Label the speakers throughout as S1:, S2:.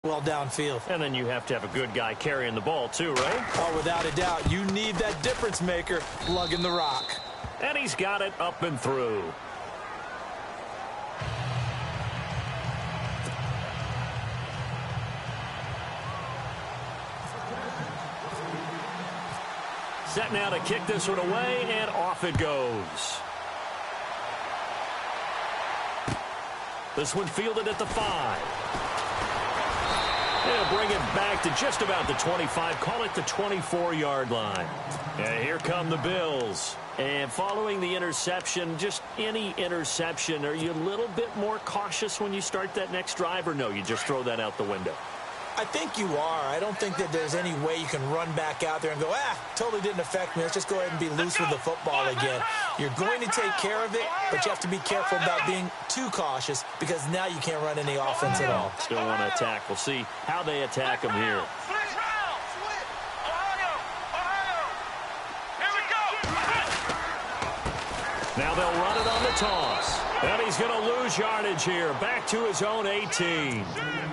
S1: well downfield.
S2: And then you have to have a good guy carrying the ball too, right?
S1: Oh, without a doubt. You need that difference maker lugging the rock.
S2: And he's got it up and through. Set now to kick this one away, and off it goes. This one fielded at the 5. They'll bring it back to just about the 25. Call it the 24-yard line. And here come the Bills. And following the interception, just any interception, are you a little bit more cautious when you start that next drive, or no, you just throw that out the window?
S1: I think you are. I don't think that there's any way you can run back out there and go, totally didn't affect me. Let's just go ahead and be loose with the football again. You're going to take care of it, but you have to be careful about being too cautious because now you can't run any offense at all.
S2: Still want to attack. We'll see how they attack them here. Now they'll run it on the toss. And he's going to lose yardage here. Back to his own 18.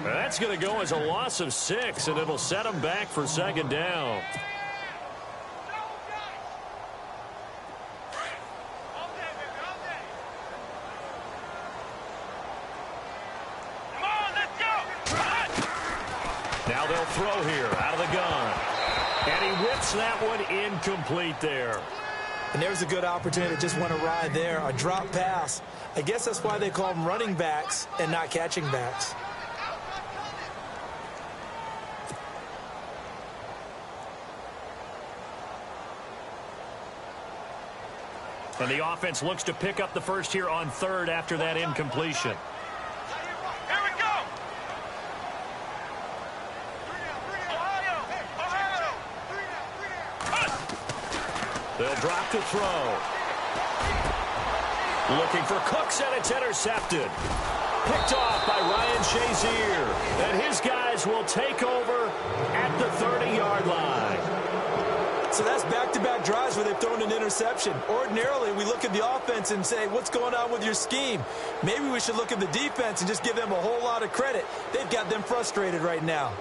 S2: That's going to go as a loss of 6, and it'll set him back for second down. Now they'll throw here out of the gun. And he whips that one incomplete there.
S1: And there's a good opportunity that just went awry there. A drop pass. I guess that's why they call them running backs and not catching backs.
S2: And the offense looks to pick up the first here on 3rd after that incompletion.
S3: Here we go.
S2: They'll drop to throw. Looking for Cooks, and it's intercepted. Picked off by Ryan Shazier. And his guys will take over at the 30-yard line.
S1: So that's back-to-back drives where they've thrown an interception. Ordinarily, we look at the offense and say, what's going on with your scheme? Maybe we should look at the defense and just give them a whole lot of credit. They've got them frustrated right now.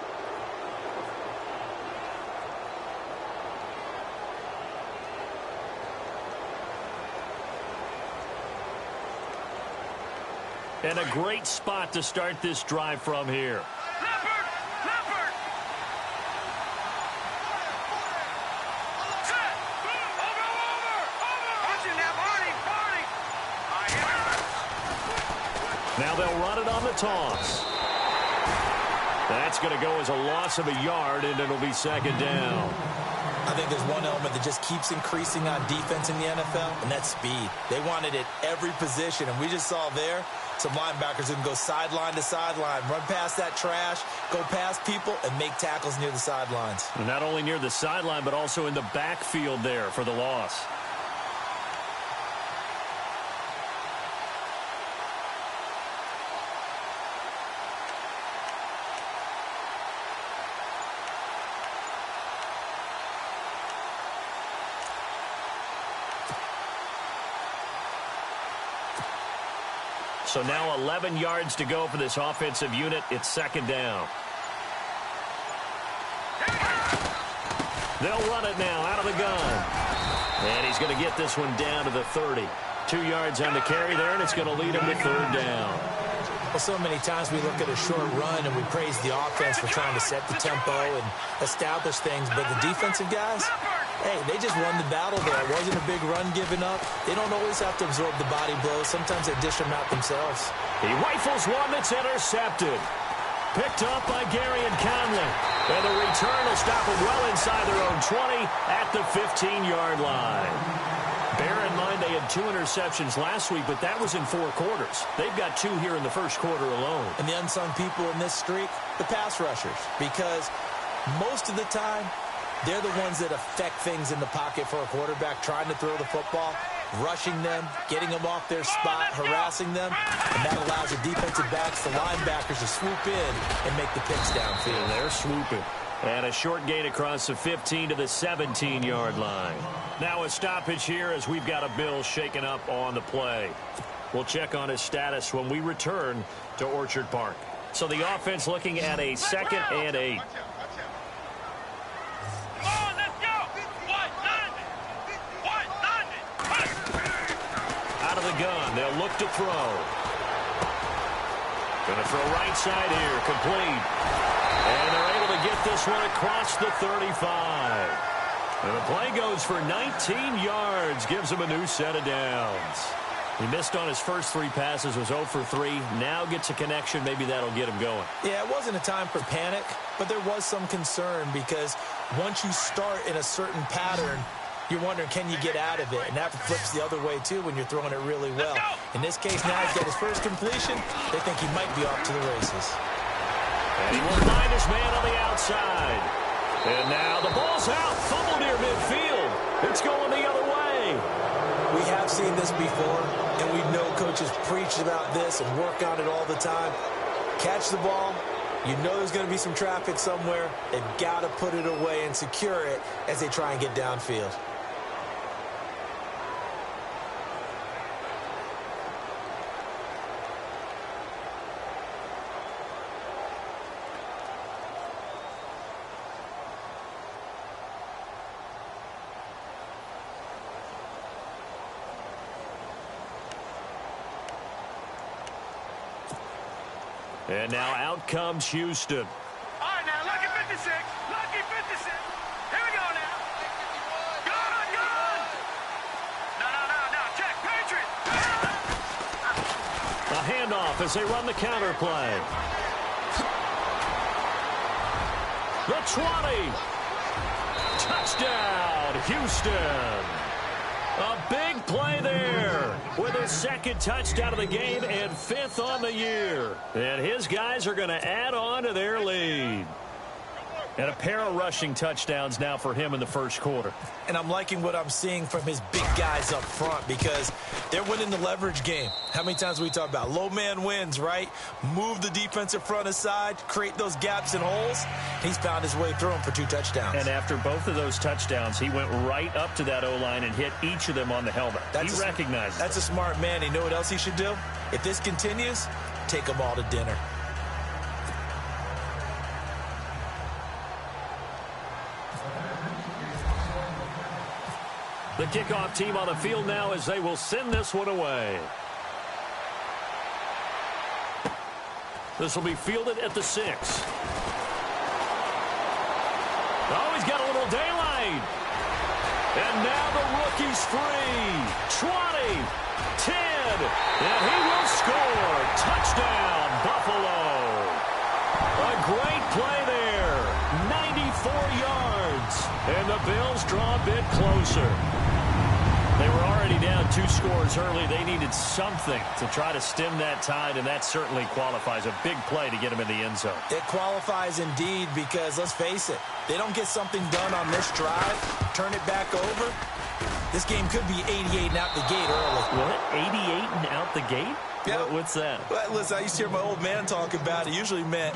S2: And a great spot to start this drive from here. Now they'll run it on the toss. That's going to go as a loss of a yard, and it'll be second down.
S1: I think there's one element that just keeps increasing on defense in the NFL, and that's speed. They want it at every position, and we just saw there some linebackers who can go sideline to sideline, run past that trash, go past people, and make tackles near the sidelines.
S2: Not only near the sideline, but also in the backfield there for the loss. So now 11 yards to go for this offensive unit. It's second down. They'll run it now out of the gun. And he's going to get this one down to the 30. 2 yards on the carry there, and it's going to lead him to third down.
S1: Well, so many times we look at a short run and we praise the offense for trying to set the tempo and establish things. But the defensive guys, hey, they just won the battle there. It wasn't a big run given up. They don't always have to absorb the body blows. Sometimes they dish them out themselves.
S2: He rifles one that's intercepted. Picked up by Gary and Conley. And the return will stop them well inside their own 20 at the 15-yard line. Bear in mind they had 2 interceptions last week, but that was in 4 quarters. They've got 2 here in the first quarter alone.
S1: And the unsung people in this streak, the pass rushers, because most of the time, they're the ones that affect things in the pocket for a quarterback, trying to throw the football, rushing them, getting them off their spot, harassing them, and that allows the defensive backs, the linebackers, to swoop in and make the picks downfield.
S2: And they're swooping. And a short gain across the 15 to the 17-yard line. Now a stoppage here as we've got a Bill shaken up on the play. We'll check on his status when we return to Orchard Park. So the offense looking at a 2nd and 8. Out of the gun, they'll look to throw. Going to throw right side here, complete. And they're able to get this one across the 35. And the play goes for 19 yards, gives him a new set of downs. He missed on his first 3 passes, was 0 for 3. Now gets a connection. Maybe that'll get him going.
S1: Yeah, it wasn't a time for panic, but there was some concern because once you start in a certain pattern, you're wondering, can you get out of it? And that flips the other way, too, when you're throwing it really well. In this case, now he's got his first completion. They think he might be off to the races.
S2: And he will find his man on the outside. And now the ball's out. Fumble near midfield. It's going the other way.
S1: We have seen this before, and we know coaches preach about this and work on it all the time. Catch the ball. You know there's going to be some traffic somewhere. They've got to put it away and secure it as they try and get downfield.
S2: And now out comes Houston.
S3: All right, now, lucky 56. Lucky 56. Here we go now. Gun. No. Check, Patriot.
S2: A handoff as they run the counter play. The 20. Touchdown, Houston. A big play there with his 2nd touchdown of the game and 5th on the year. And his guys are going to add on to their lead. And a pair of rushing touchdowns now for him in the first quarter.
S1: And I'm liking what I'm seeing from his big guys up front because they're winning the leverage game. How many times we talk about low man wins, right? Move the defensive front aside, create those gaps and holes. He's found his way through them for 2 touchdowns.
S2: And after both of those touchdowns, he went right up to that O-line and hit each of them on the helmet. He recognizes
S1: That's a smart man. You know what else he should do? If this continues, take them all to dinner.
S2: The kickoff team on the field now as they will send this one away. This will be fielded at the 6. Oh, he's got a little daylight. And now the rookie's free. 20, 10, and he will score. Touchdown, Buffalo. A great play there. 94 yards. And the Bills draw a bit closer. They were already down 2 scores early. They needed something to try to stem that tide, and that certainly qualifies. A big play to get them in the end zone.
S1: It qualifies indeed because, let's face it, they don't get something done on this drive, turn it back over, this game could be 88 and out the gate early.
S2: What? 88 and out the gate?
S1: Yeah.
S2: What's that?
S1: Well, listen, I used to hear my old man talk about it. Usually meant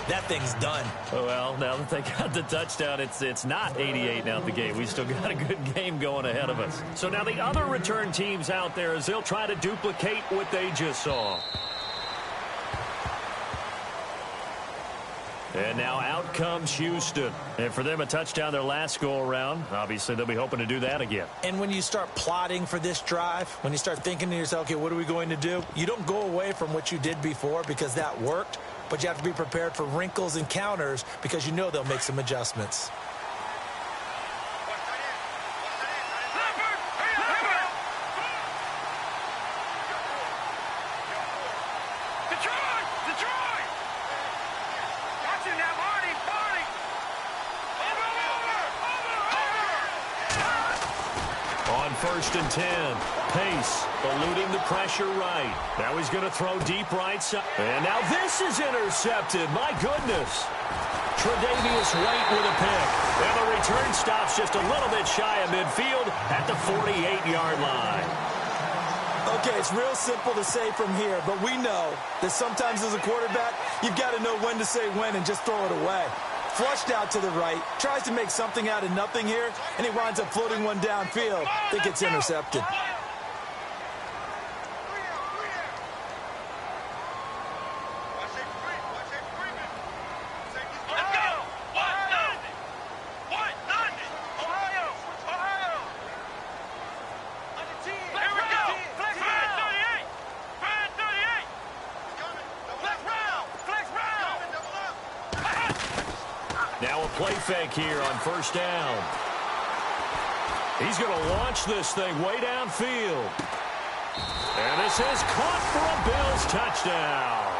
S1: that thing's done.
S2: Oh, well, now that they got the touchdown, it's not 88 and out the gate. We still got a good game going ahead of us. So now the other return teams out there as they'll try to duplicate what they just saw. And now out comes Houston. And for them, a touchdown their last go-around. Obviously, they'll be hoping to do that again.
S1: And when you start plotting for this drive, when you start thinking to yourself, okay, what are we going to do? You don't go away from what you did before because that worked, but you have to be prepared for wrinkles and counters because you know they'll make some adjustments.
S2: First and 10. Pace eluding the pressure right. Now he's going to throw deep right side. And now this is intercepted. My goodness. Tre'Davious White with a pick. And the return stops just a little bit shy of midfield at the 48-yard line.
S1: Okay, it's real simple to say from here, but we know that sometimes as a quarterback, you've got to know when to say when and just throw it away. Flushed out to the right, tries to make something out of nothing here, and he winds up floating one downfield that gets intercepted.
S2: Now a play fake here on first down. He's going to launch this thing way downfield. And this is caught for a Bills touchdown.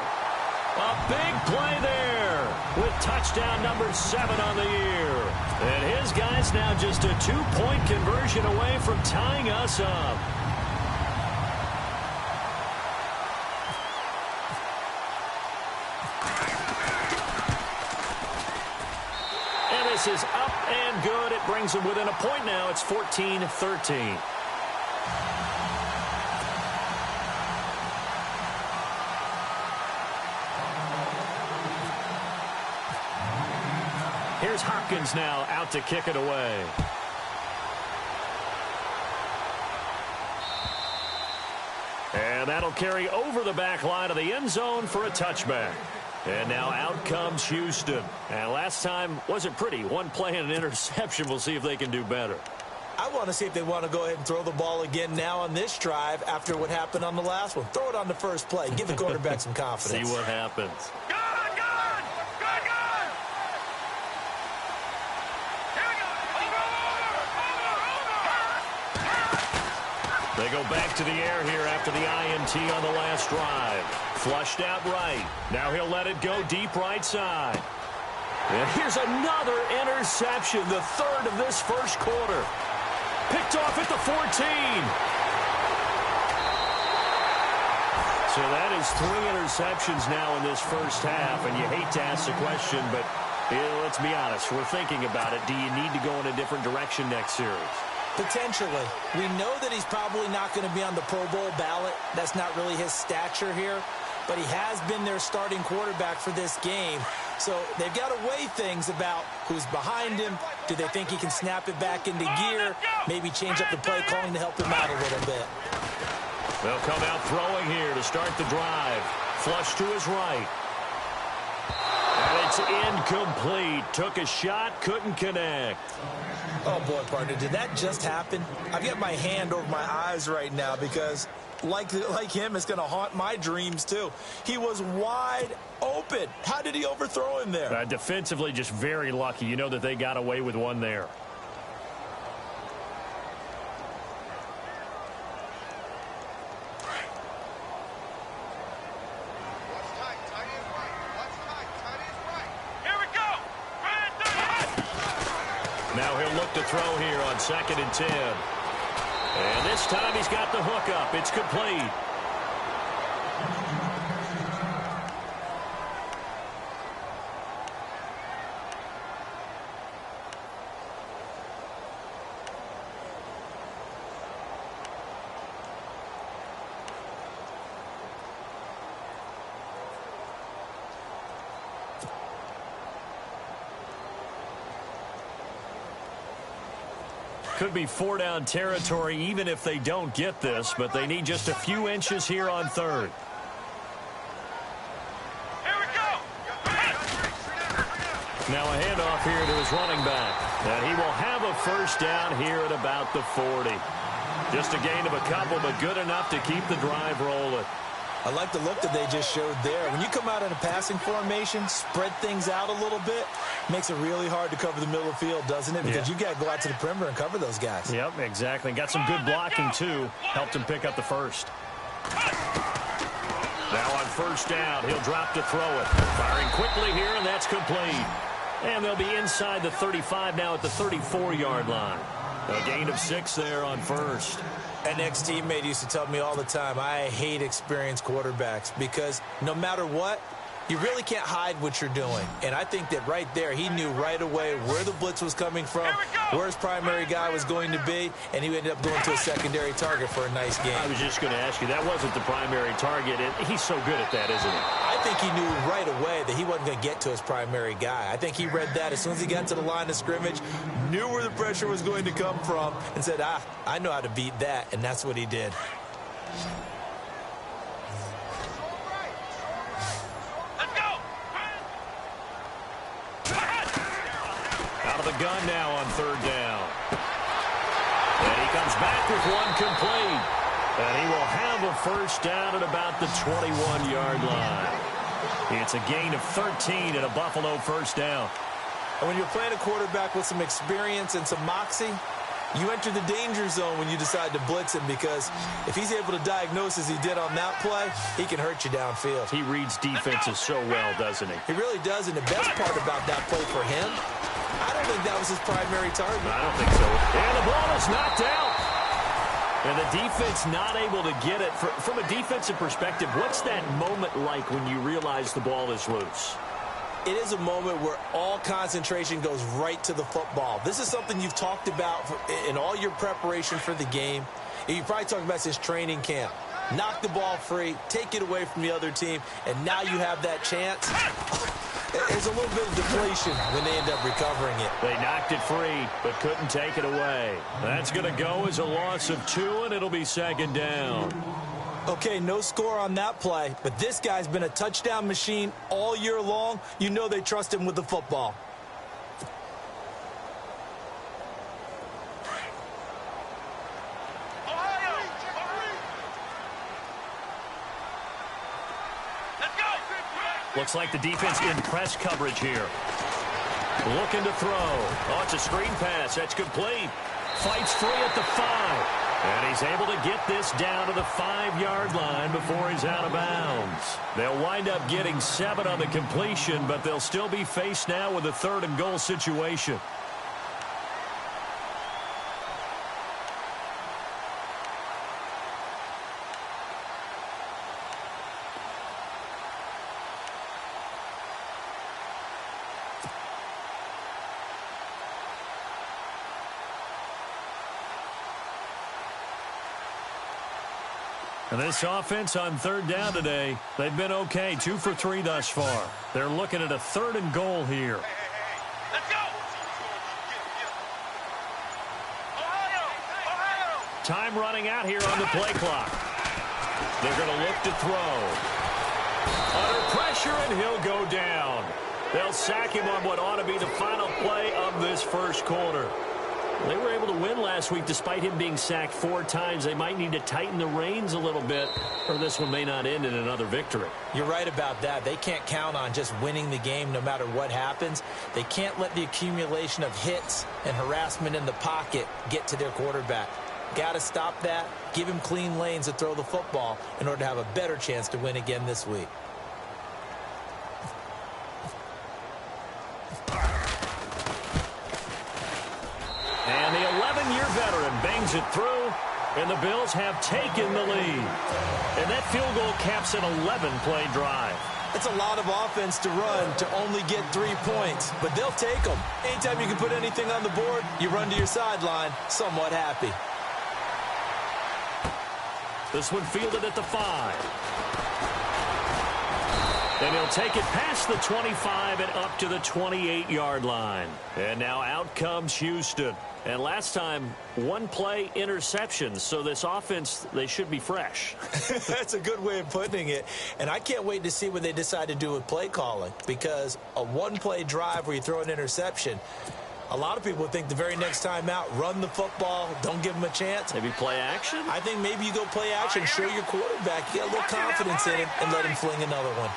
S2: A big play there with touchdown number 7 on the year. And his guy's now just a 2-point conversion away from tying us up. And this is up and good. It brings him within a point now. It's 14-13. Here's Hopkins now out to kick it away. And that'll carry over the back line of the end zone for a touchback. And now out comes Houston. And last time wasn't pretty. One play and an interception. We'll see if they can do better.
S1: I want to see if they want to go ahead and throw the ball again now on this drive after what happened on the last one. Throw it on the first play. Give the quarterback some confidence.
S2: See what happens. They go back to the air here after the INT on the last drive. Flushed out right. Now he'll let it go deep right side. And here's another interception, the third of this first quarter. Picked off at the 14. So that is 3 interceptions now in this first half, and you hate to ask the question, but let's be honest, we're thinking about it. Do you need to go in a different direction next series?
S1: Potentially. We know that he's probably not going to be on the Pro Bowl ballot. That's not really his stature here. But he has been their starting quarterback for this game. So they've got to weigh things about who's behind him. Do they think he can snap it back into gear? Maybe change up the play calling to help him out a little bit.
S2: They'll come out throwing here to start the drive. Flush to his right. And it's incomplete. Took a shot, couldn't connect.
S1: Oh, boy, partner, did that just happen? I've got my hand over my eyes right now because, like him, it's going to haunt my dreams, too. He was wide open. How did he overthrow him there?
S2: Defensively, just very lucky. You know that they got away with one there. Now he'll look to throw here on 2nd and 10. And this time he's got the hook up. It's complete. Could be 4-down territory even if they don't get this, but they need just a few inches here on 3rd.
S3: Here we go.
S2: Now a handoff here to his running back. And he will have a first down here at about the 40. Just a gain of a couple, but good enough to keep the drive rolling.
S1: I like the look that they just showed there. When you come out in a passing formation, spread things out a little bit, makes it really hard to cover the middle of the field, doesn't it? Because you got to go out to the perimeter and cover those guys.
S2: Yep, exactly. Got some good blocking, too. Helped him pick up the first. Now on first down, he'll drop to throw it. Firing quickly here, and that's complete. And they'll be inside the 35 now at the 34-yard line. A gain of 6 there on first.
S1: An ex-teammate used to tell me all the time, I hate experienced quarterbacks because no matter what, you really can't hide what you're doing. And I think that right there, he knew right away where the blitz was coming from, where his primary guy was going to be, and he ended up going to a secondary target for a nice game.
S2: I was just going to ask you, that wasn't the primary target, and he's so good at that, isn't he?
S1: I think he knew right away that he wasn't going to get to his primary guy. I think he read that as soon as he got to the line of scrimmage, knew where the pressure was going to come from, and said, I know how to beat that, and that's what he did.
S2: The gun now on 3rd down. And he comes back with one complete. And he will have a first down at about the 21-yard line. It's a gain of 13 and a Buffalo first down.
S1: And when you're playing a quarterback with some experience and some moxie, you enter the danger zone when you decide to blitz him, because if he's able to diagnose as he did on that play, he can hurt you downfield.
S2: He reads defenses so well, doesn't he?
S1: He really does, and the best part about that play for him, I don't think that was his primary target.
S2: I don't think so. And the ball is knocked out. And the defense not able to get it. From a defensive perspective, what's that moment like when you realize the ball is loose?
S1: It is a moment where all concentration goes right to the football. This is something you've talked about in all your preparation for the game. You probably talked about since training camp. Knock the ball free, take it away from the other team, and now you have that chance. There's a little bit of deflation when they end up recovering it.
S2: They knocked it free, but couldn't take it away. That's going to go as a loss of 2, and it'll be second down.
S1: Okay, no score on that play, but this guy's been a touchdown machine all year long. You know they trust him with the football.
S2: Looks like the defense in press coverage here. Looking to throw. Oh, it's a screen pass. That's complete. Fights free at the 5. And he's able to get this down to the 5-yard line before he's out of bounds. They'll wind up getting 7 on the completion, but they'll still be faced now with a 3rd and goal situation. And this offense on 3rd down today, they've been okay. 2 for 3 thus far. They're looking at a 3rd and goal here.
S3: Let's go! Ohio!
S2: Time running out here on the play clock. They're going to look to throw. Under pressure, and he'll go down. They'll sack him on what ought to be the final play of this first quarter. They were able to win last week despite him being sacked 4 times. They might need to tighten the reins a little bit, or this one may not end in another victory.
S1: You're right about that. They can't count on just winning the game no matter what happens. They can't let the accumulation of hits and harassment in the pocket get to their quarterback. Got to stop that, give him clean lanes to throw the football in order to have a better chance to win again this week.
S2: And the 11-year veteran bangs it through, and the Bills have taken the lead. And that field goal caps an 11-play drive.
S1: It's a lot of offense to run to only get 3 points, but they'll take them. Anytime you can put anything on the board, you run to your sideline somewhat happy.
S2: This one fielded at the 5. And he'll take it past the 25 and up to the 28-yard line. And now out comes Houston. And last time, 1-play interception. So this offense, they should be fresh.
S1: That's a good way of putting it. And I can't wait to see what they decide to do with play calling, because a 1-play drive where you throw an interception, a lot of people think the very next time out, run the football, don't give them a chance.
S2: Maybe play action?
S1: I think maybe you go play action, show your quarterback, you got a little confidence in him, and let him fling another one.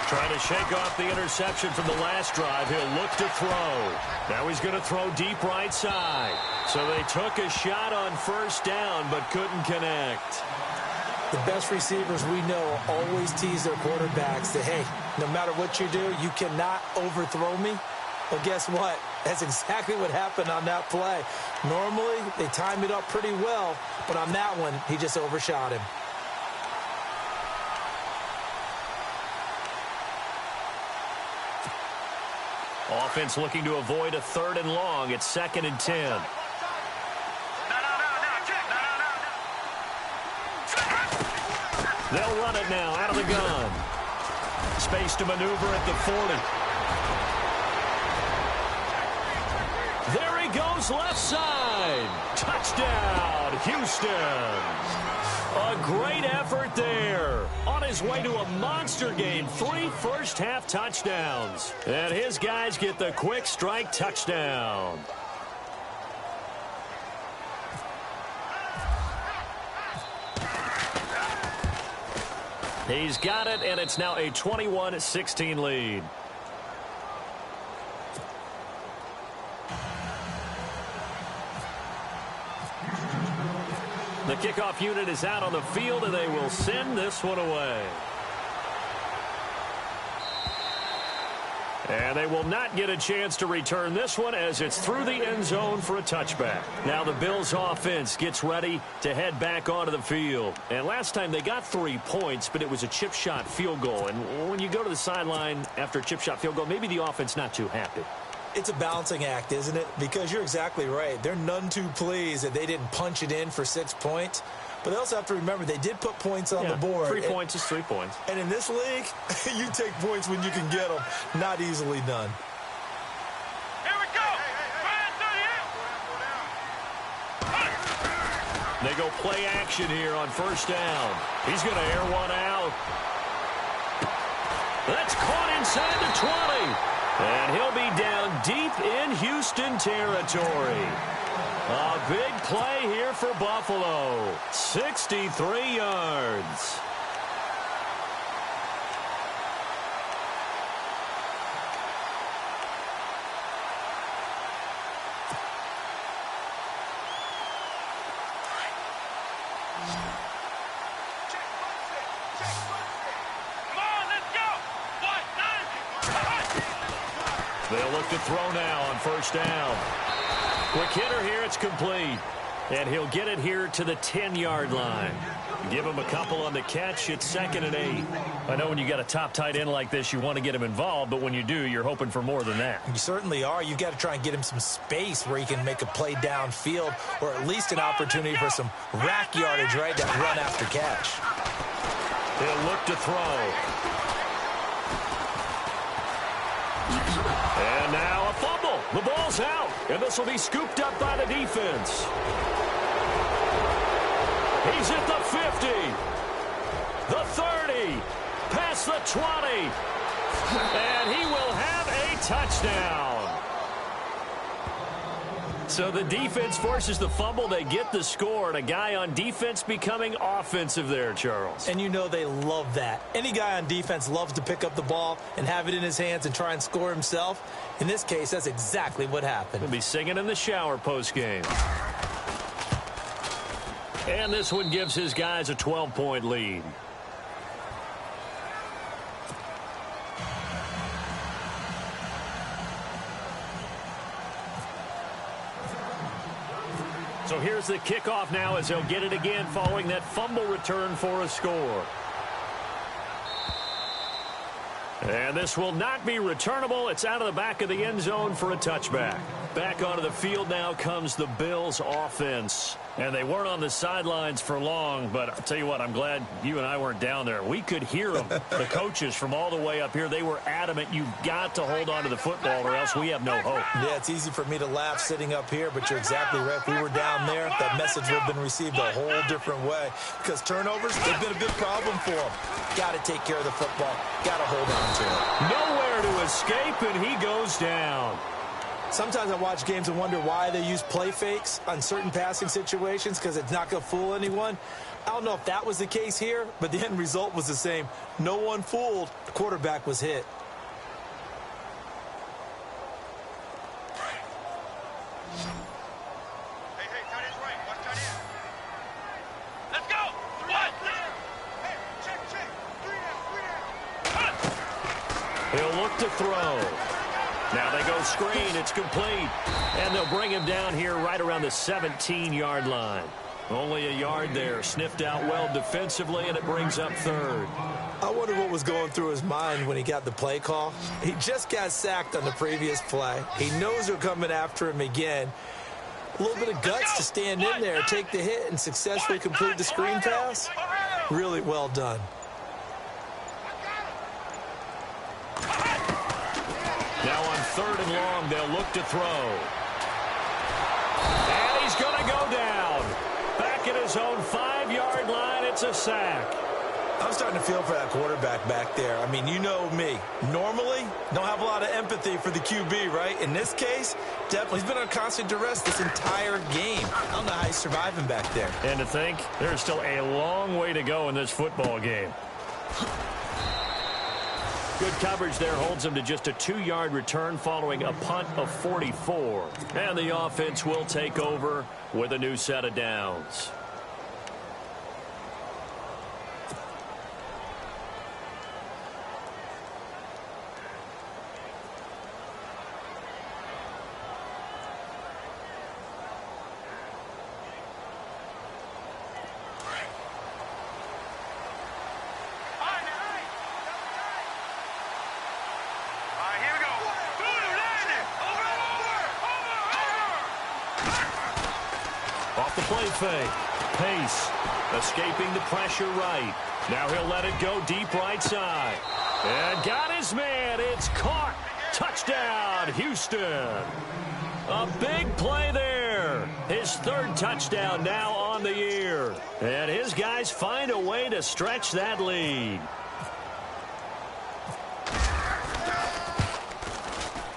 S2: Trying to shake off the interception from the last drive. He'll look to throw. Now he's going to throw deep right side. So they took a shot on 1st down but couldn't connect.
S1: The best receivers we know always tease their quarterbacks that, hey, no matter what you do, you cannot overthrow me. Well, guess what? That's exactly what happened on that play. Normally, they time it up pretty well, but on that one, he just overshot him.
S2: Offense looking to avoid a 3rd and long. It's 2nd and 10. They'll run it now out of the gun. Space to maneuver at the 40. There he goes left side. Touchdown, Houston. A great effort there. On his way to a monster game. 3 first-half touchdowns. And his guys get the quick strike touchdown. He's got it, and it's now a 21-16 lead. The kickoff unit is out on the field, and they will send this one away. And they will not get a chance to return this one as it's through the end zone for a touchback. Now the Bills offense gets ready to head back onto the field. And last time they got 3 points, but it was a chip shot field goal. And when you go to the sideline after a chip shot field goal, maybe the offense not too happy.
S1: It's a balancing act, isn't it? Because you're exactly right. They're none too pleased that they didn't punch it in for 6 points. But they also have to remember they did put points on the board.
S2: 3 points is 3 points.
S1: And in this league, you take points when you can get them. Not easily done.
S3: Here we go.
S2: They go play action here on first down. He's going to air one out. That's caught inside the 20. And he'll be down deep in Houston territory. A big play here for Buffalo. 63 yards. They'll look to throw now on first down. Quick hitter here, it's complete. And he'll get it here to the 10-yard line. Give him a couple on the catch. It's 2nd and 8. I know when you got a top tight end like this, you want to get him involved, but when you do, you're hoping for more than that.
S1: You certainly are. You've got to try and get him some space where he can make a play downfield or at least an opportunity for some rack yardage, right, that run after catch.
S2: He'll look to throw. And now a fumble. The ball's out, and this will be scooped up by the defense. He's at the 50, the 30, past the 20, and he will have a touchdown. So the defense forces the fumble. They get the score, and a guy on defense becoming offensive there, Charles.
S1: And you know they love that. Any guy on defense loves to pick up the ball and have it in his hands and try and score himself. In this case, that's exactly what happened.
S2: He'll be singing in the shower post-game. And this one gives his guys a 12-point lead. So here's the kickoff now as they'll get it again following that fumble return for a score. And this will not be returnable. It's out of the back of the end zone for a touchback. Back onto the field now comes the Bills offense. And they weren't on the sidelines for long, but I'll tell you what, I'm glad you and I weren't down there. We could hear them, the coaches from all the way up here. They were adamant, you've got to hold on to the football or else we have no hope.
S1: Yeah, it's easy for me to laugh sitting up here, but you're exactly right. If we were down there, that message would have been received a whole different way because turnovers, they've been a big problem for them. Got to take care of the football. Got to hold on to it.
S2: Nowhere to escape, and he goes down.
S1: Sometimes I watch games and wonder why they use play fakes on certain passing situations because it's not going to fool anyone. I don't know if that was the case here, but the end result was the same. No one fooled. The quarterback was hit.
S3: Hey, tight end's right. Watch tight end. Let's go. What? Hey, check. 3 down.
S2: He'll look to throw. Now they go screen. It's complete. And they'll bring him down here right around the 17-yard line. Only a yard there. Sniffed out well defensively, and it brings up 3rd.
S1: I wonder what was going through his mind when he got the play call. He just got sacked on the previous play. He knows they're coming after him again. A little bit of guts to stand in there, take the hit, and successfully complete the screen pass. Really well done.
S2: Now on 3rd and long, they'll look to throw. And he's going to go down. Back at his own 5-yard line, it's a sack.
S1: I'm starting to feel for that quarterback back there. I mean, you know me. Normally, don't have a lot of empathy for the QB, right? In this case, definitely, he's been on constant duress this entire game. I don't know how he's surviving back there.
S2: And to think, there's still a long way to go in this football game. Good coverage there holds him to just a 2-yard return following a punt of 44. And the offense will take over with a new set of downs. Off the play fake. Pace. Escaping the pressure right. Now he'll let it go deep right side. And got his man. It's caught. Touchdown, Houston. A big play there. His 3rd touchdown now on the year. And his guys find a way to stretch that lead.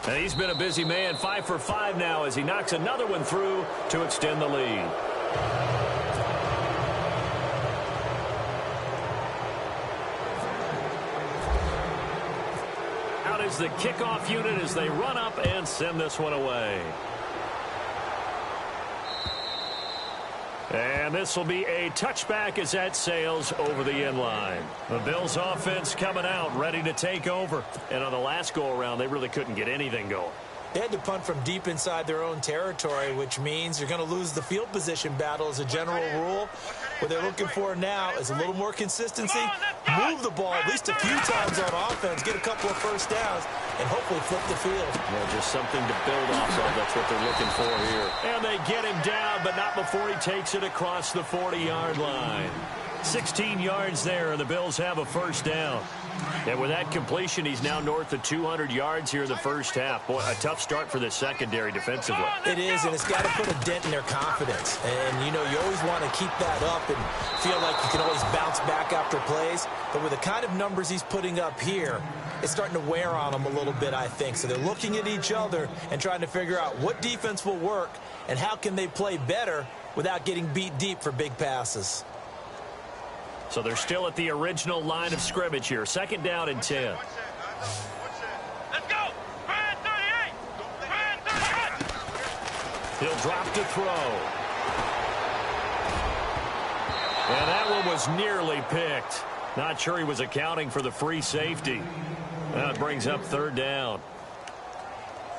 S2: And he's been a busy man, 5 for 5 now as he knocks another one through to extend the lead. Out is the kickoff unit as they run up and send this one away. And this will be a touchback as that sails over the end line. The Bills offense coming out, ready to take over. And on the last go-around, they really couldn't get anything going.
S1: They had to punt from deep inside their own territory, which means you're going to lose the field position battle as a general rule. What they're looking for now is a little more consistency, move the ball at least a few times on offense, get a couple of first downs, and hopefully flip the field.
S2: Yeah, just something to build off of. That's what they're looking for here. And they get him down, but not before he takes it across the 40-yard line. 16 yards there, and the Bills have a first down. And with that completion, he's now north of 200 yards here in the first half. Boy, a tough start for the secondary defensively.
S1: It is, and it's got to put a dent in their confidence. And, you know, you always want to keep that up and feel like you can always bounce back after plays. But with the kind of numbers he's putting up here, it's starting to wear on them a little bit, I think. So they're looking at each other and trying to figure out what defense will work and how can they play better without getting beat deep for big passes.
S2: So they're still at the original line of scrimmage here. 2nd down and 10.
S3: Let's go. Brand 38. Brand 38.
S2: He'll drop to throw. And that one was nearly picked. Not sure he was accounting for the free safety. That brings up 3rd down.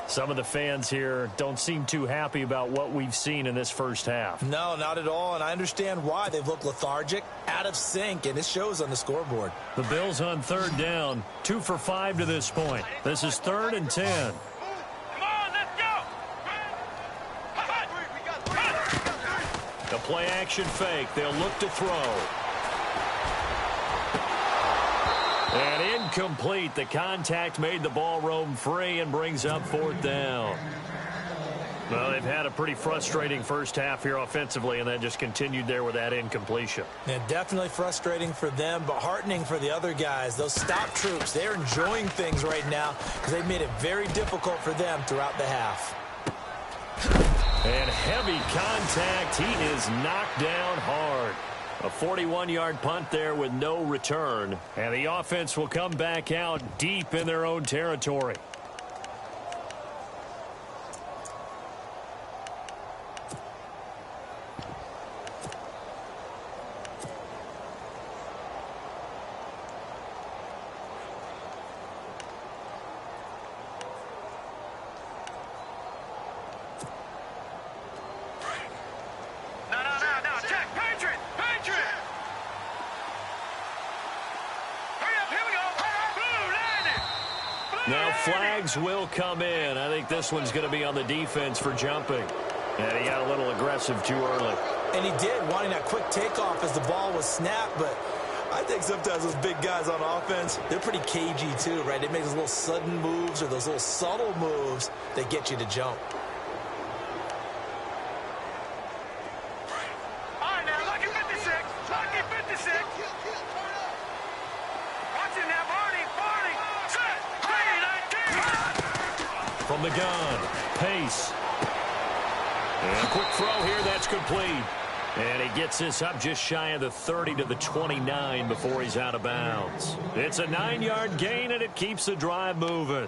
S2: Some of the fans here don't seem too happy about what we've seen in this first half.
S1: No, not at all, and I understand why. They've looked lethargic, out of sync, and it shows on the scoreboard.
S2: The Bills on 3rd down, 2 for 5 to this point. This is 3rd and 10.
S3: Come on, let's go.
S2: The play action fake. They'll look to throw. And incomplete. The contact made the ball roam free and brings up 4th down. Well, they've had a pretty frustrating first half here offensively, and that just continued there with that incompletion.
S1: Yeah, definitely frustrating for them, but heartening for the other guys. Those stop troops, they're enjoying things right now because they've made it very difficult for them throughout the half.
S2: And heavy contact. He is knocked down hard. A 41-yard punt there with no return. And the offense will come back out deep in their own territory. Now flags will come in. I think this one's going to be on the defense for jumping. And he got a little aggressive too early.
S1: And he did, wanting that quick takeoff as the ball was snapped. But I think sometimes those big guys on offense, they're pretty cagey too, right? They make those little sudden moves or those little subtle moves that get you to jump.
S3: All right, now, lucky 56. Lucky 56. Watching now, Barney. Set.
S2: From the gun, Pace. And a quick throw here, that's complete. And he gets this up just shy of the 30 to the 29 before he's out of bounds. It's a 9-yard gain, and it keeps the drive moving.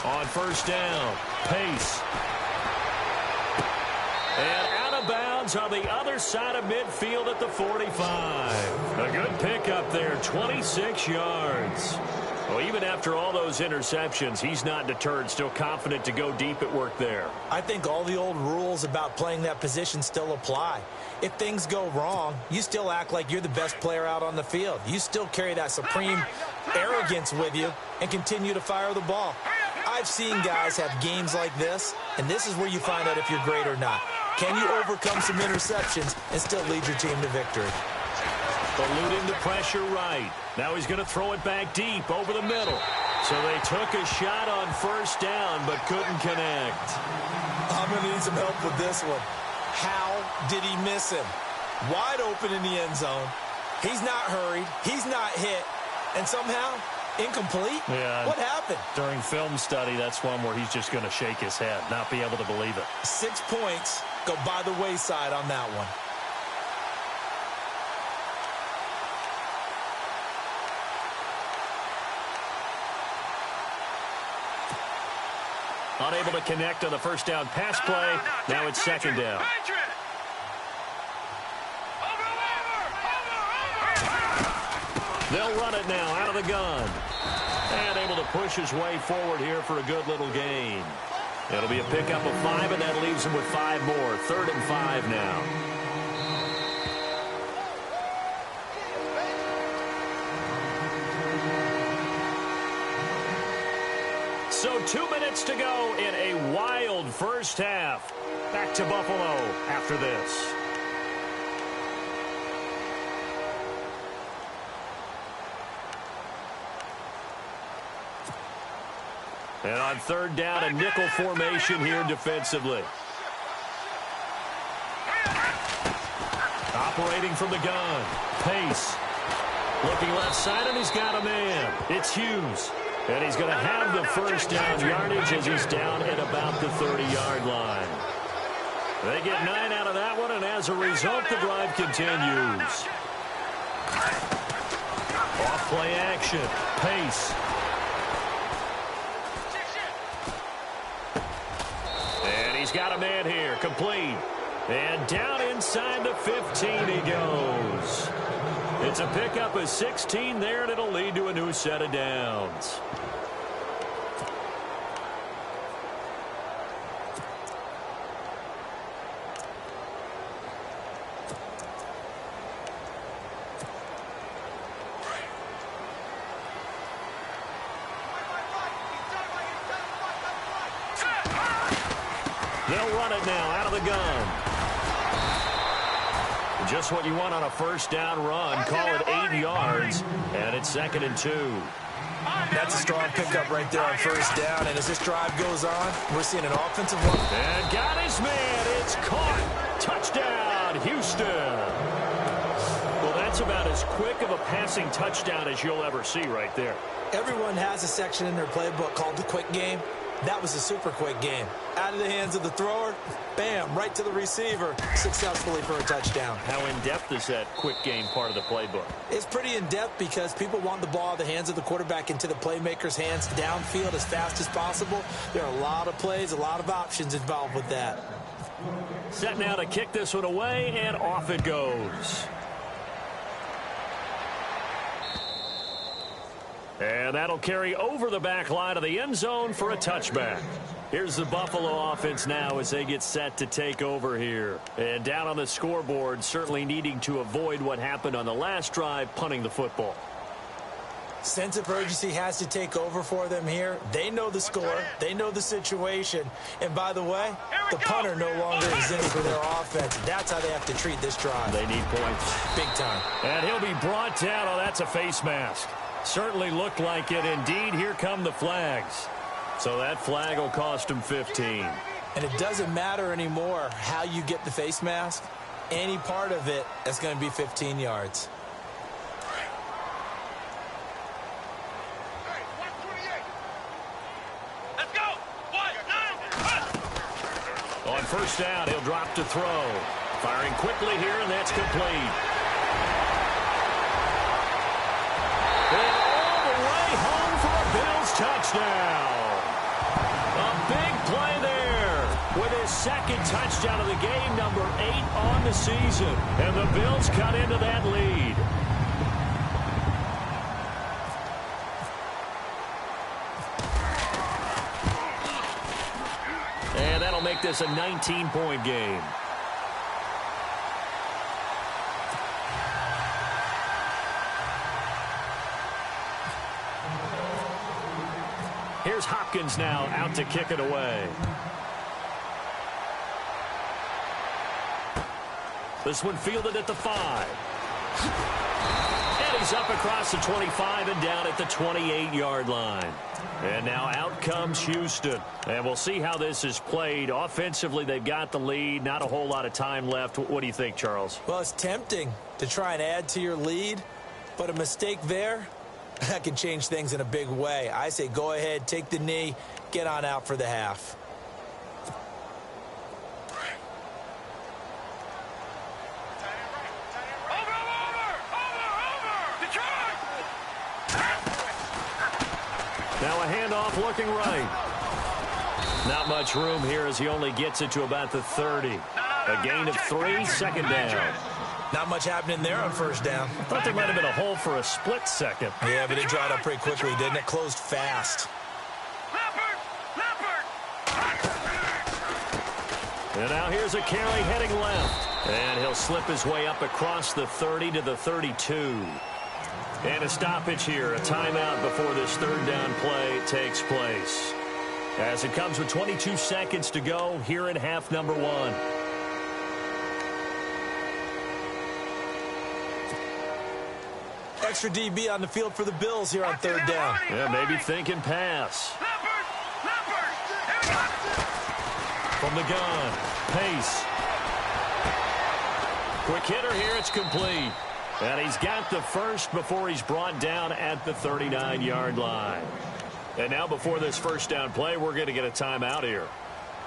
S2: On first down, Pace. And out of bounds on the other side of midfield at the 45. A good pickup there, 26 yards. Well, even after all those interceptions, he's not deterred, still confident to go deep at work there.
S1: I think all the old rules about playing that position still apply. If things go wrong, you still act like you're the best player out on the field. You still carry that supreme arrogance with you and continue to fire the ball. I've seen guys have games like this, and this is where you find out if you're great or not. Can you overcome some interceptions and still lead your team to victory?
S2: Eluding the pressure right. Now he's going to throw it back deep over the middle. So they took a shot on first down but couldn't connect.
S1: I'm going to need some help with this one. How did he miss him? Wide open in the end zone. He's not hurried. He's not hit. And somehow, incomplete?
S2: Yeah.
S1: What happened?
S2: During film study, that's one where he's just going to shake his head, not be able to believe it.
S1: 6 points go by the wayside on that one.
S2: Unable to connect on the first down pass play. Now it's second down. They'll run it now out of the gun. And able to push his way forward here for a good little gain. It'll be a pickup of 5, and that leaves him with 5 more. 3rd and 5 now. So 2 minutes to go in a wild first half. Back to Buffalo after this. And on 3rd down, a nickel formation here defensively. Operating from the gun. Pace. Looking left side, and he's got a man. It's Hughes. And he's going to have the first down yardage as he's down at about the 30-yard line. They get 9 out of that one, and as a result, the drive continues. Off play action. Pace. And he's got a man here. Complete. And down inside the 15 he goes. It's a pickup of 16 there, and it'll lead to a new set of downs. They'll run it now out of the gun. Just what you want on a first down run. Call it 8 yards, and it's 2nd and 2.
S1: That's a strong pickup right there on first down, and as this drive goes on, we're seeing an offensive one.
S2: And got his man. It's caught. Touchdown, Houston. Well, that's about as quick of a passing touchdown as you'll ever see right there.
S1: Everyone has a section in their playbook called the quick game. That was a super quick game. Out of the hands of the thrower, bam, right to the receiver, successfully for a touchdown.
S2: How in-depth is that quick game part of the playbook?
S1: It's pretty in-depth because people want the ball out of the hands of the quarterback into the playmaker's hands downfield as fast as possible. There are a lot of plays, a lot of options involved with that.
S2: Set now to kick this one away, and off it goes. And that'll carry over the back line of the end zone for a touchback. Here's the Buffalo offense now as they get set to take over here. And down on the scoreboard, certainly needing to avoid what happened on the last drive, punting the football.
S1: Sense of urgency has to take over for them here. They know the score. They know the situation. And by the way, the punter no longer exists for their offense. That's how they have to treat this drive.
S2: They need points.
S1: Big time.
S2: And he'll be brought down. Oh, that's a face mask. Certainly looked like it. Indeed, here come the flags. So that flag will cost him 15.
S1: And it doesn't matter anymore how you get the face mask. Any part of it, that's going to be 15 yards.
S2: first down. He'll drop to throw. Firing quickly here, and that's complete. And all the way home for a Bills touchdown. A big play there with his second touchdown of the game, number 8 on the season. And the Bills cut into that lead. And that'll make this a 19-point game. Here's Hopkins now out to kick it away. This one fielded at the 5. And he's up across the 25 and down at the 28-yard line. And now out comes Houston. And we'll see how this is played. Offensively, they've got the lead. Not a whole lot of time left. What do you think, Charles?
S1: Well, it's tempting to try and add to your lead, but a mistake there, that can change things in a big way. I say go ahead, take the knee, get on out for the half.
S2: Now a handoff looking right. Not much room here as he only gets it to about the 30. A gain of 3, second down.
S1: Not much happening there on first down.
S2: I thought there might have been a hole for a split second.
S1: Yeah, but it dried up pretty quickly, didn't it? Closed fast.
S2: And now here's a carry heading left. And he'll slip his way up across the 30 to the 32. And a stoppage here, a timeout before this third down play takes place. As it comes with 22 seconds to go here in half number 1.
S1: Extra DB on the field for the Bills here on third down.
S2: Yeah, maybe thinking pass. From the gun, Pace. Quick hitter here, it's complete. And he's got the first before he's brought down at the 39-yard line. And now before this first down play, we're going to get a timeout here,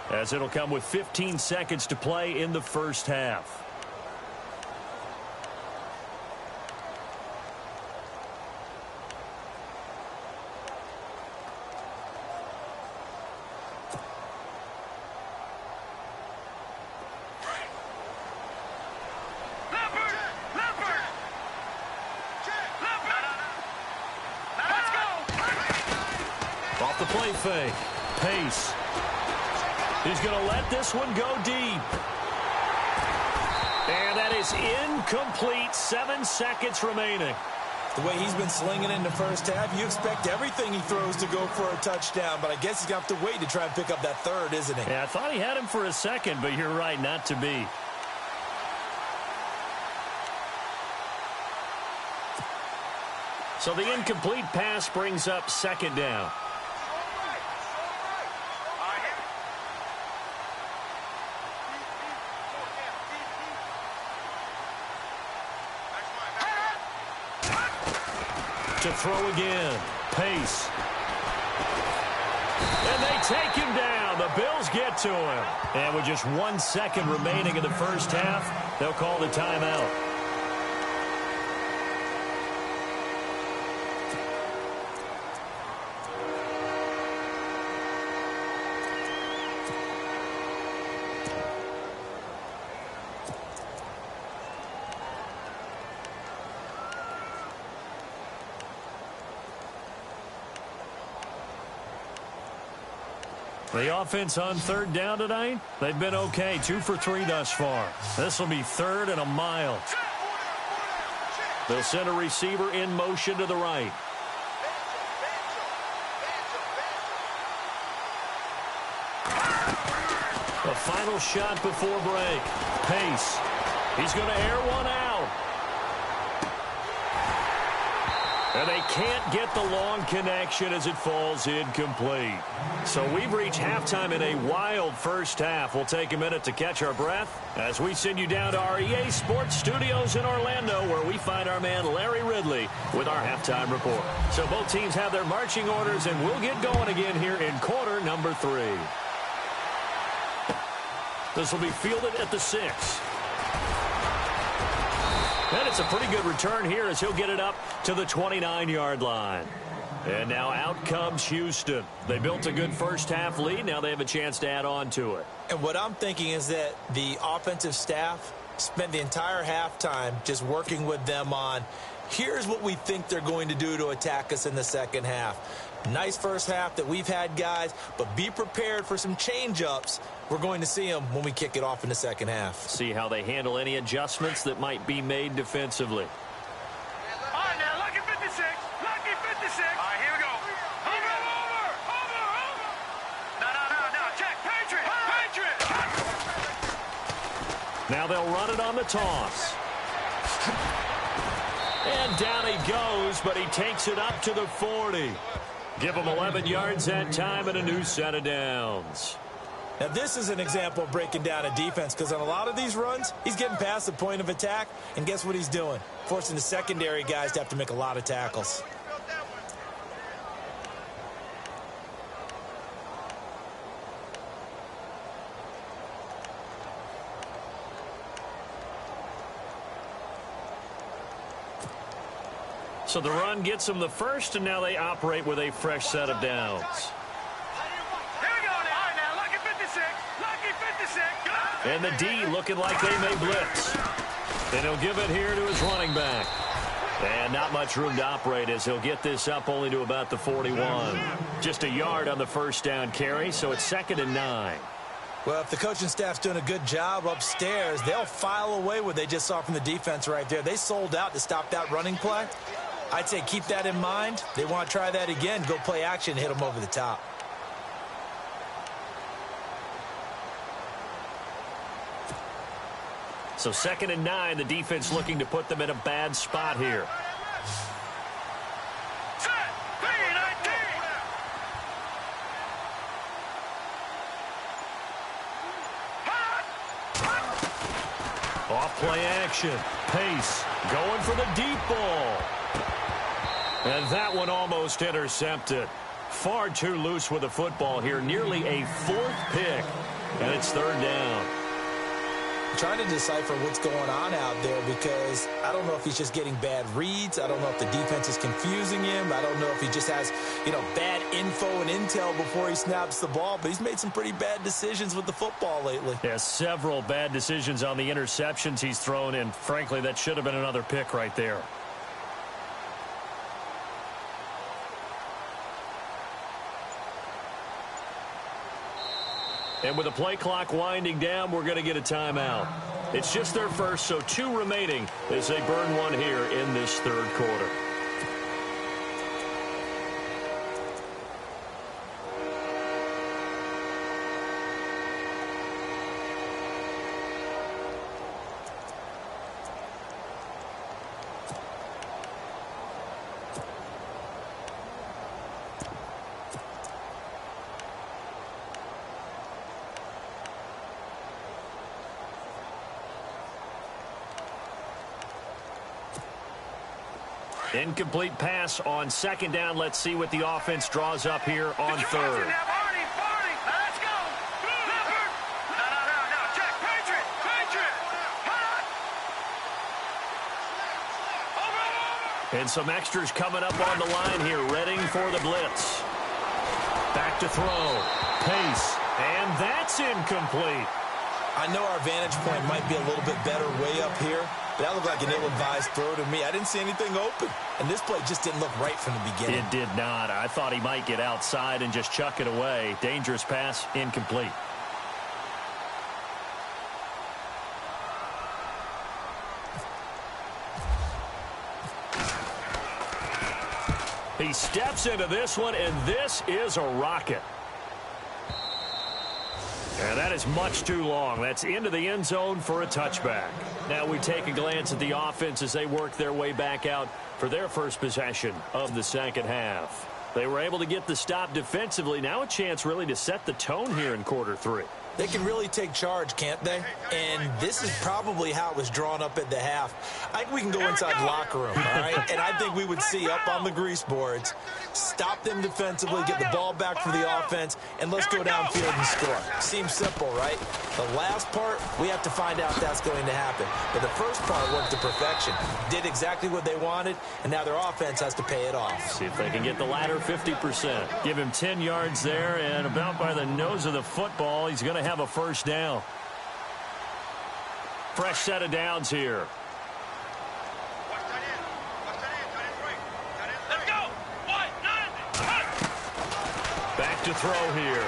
S2: as it'll come with 15 seconds to play in the first half. Off the play fake. Pace. He's going to let this one go deep. And that is incomplete. 7 seconds remaining.
S1: The way he's been slinging in the first half, you expect everything he throws to go for a touchdown, but I guess he's got to wait to try and pick up that third, isn't he?
S2: Yeah, I thought he had him for a second, but you're right, not to be. So the incomplete pass brings up second down. To throw again. Pace. And they take him down. The Bills get to him. And with just 1 second remaining in the first half, they'll call the timeout. The offense on third down tonight, they've been okay. 2 for 3 thus far. This will be third and a mile. They'll send a receiver in motion to the right. The final shot before break. Pace. He's going to air one out. And they can't get the long connection as it falls incomplete. So we've reached halftime in a wild first half. We'll take a minute to catch our breath as we send you down to our EA Sports Studios in Orlando, where we find our man Larry Ridley with our halftime report. So both teams have their marching orders, and we'll get going again here in quarter number 3. This will be fielded at the 6. And it's a pretty good return here as he'll get it up to the 29-yard line. And now out comes Houston. They built a good first-half lead. Now they have a chance to add on to it.
S1: And what I'm thinking is that the offensive staff spent the entire halftime just working with them on, here's what we think they're going to do to attack us in the second half. Nice first half that we've had, guys, but be prepared for some change-ups. We're going to see them when we kick it off in the second half.
S2: See how they handle any adjustments that might be made defensively.
S3: All right, now, lucky 56. Lucky 56. All right, here we go. Over. No. Check. Patriot.
S2: Now they'll run it on the toss. And down he goes, but he takes it up to the 40. Give him 11 yards that time and a new set of downs.
S1: Now, this is an example of breaking down a defense, because on a lot of these runs, he's getting past the point of attack, and guess what he's doing? Forcing the secondary guys to have to make a lot of tackles.
S2: So the run gets them the first, and now they operate with a fresh set of downs.
S3: Here we go now. All right, now, lucky 56. Lucky 56.
S2: And the D looking like they may blitz. And he'll give it here to his running back. And not much room to operate as he'll get this up only to about the 41. Just a yard on the first down carry, so it's 2nd and 9.
S1: Well, if the coaching staff's doing a good job upstairs, they'll file away what they just saw from the defense right there. They sold out to stop that running play. I'd say keep that in mind. They want to try that again. Go play action and hit them over the top.
S2: So 2nd and 9, the defense looking to put them in a bad spot here.
S3: Set. 3-19.
S2: Off play action. Pace going for the deep ball. And that one almost intercepted. Far too loose with the football here. Nearly a 4th pick. And it's 3rd down.
S1: I'm trying to decipher what's going on out there, because I don't know if he's just getting bad reads. I don't know if the defense is confusing him. I don't know if he just has, bad info and intel before he snaps the ball. But he's made some pretty bad decisions with the football lately.
S2: Yeah, several bad decisions on the interceptions he's thrown, and frankly, that should have been another pick right there. And with the play clock winding down, we're going to get a timeout. It's just their first, so 2 remaining as they burn one here in this 3rd quarter. Incomplete pass on 2nd down. Let's see what the offense draws up here on 3rd.
S3: Let's go. No. Check. Patriot. Over.
S2: And some extras coming up on the line here, readying for the blitz. Back to throw. Pace. And that's incomplete.
S1: I know our vantage point might be a little bit better way up here, but that looked like an ill-advised throw to me. I didn't see anything open, and this play just didn't look right from the beginning.
S2: It did not. I thought he might get outside and just chuck it away. Dangerous pass, incomplete. He steps into this one, and this is a rocket. And that is much too long. That's into the end zone for a touchback. Now we take a glance at the offense as they work their way back out for their first possession of the second half. They were able to get the stop defensively. Now a chance really to set the tone here in quarter 3.
S1: They can really take charge, can't they? And this is probably how it was drawn up at the half. I think we can go inside the locker room, all right? And I think we would see up on the grease boards, stop them defensively, get the ball back for the offense, and let's go downfield and score. Seems simple, right? The last part, we have to find out if that's going to happen. But the first part worked to perfection. Did exactly what they wanted, and now their offense has to pay it off.
S2: See if they can get the latter 50%. Give him 10 yards there, and about by the nose of the football, he's going to have a first down. Fresh set of downs here.
S3: Let's go. 1, 9.
S2: Back to throw here.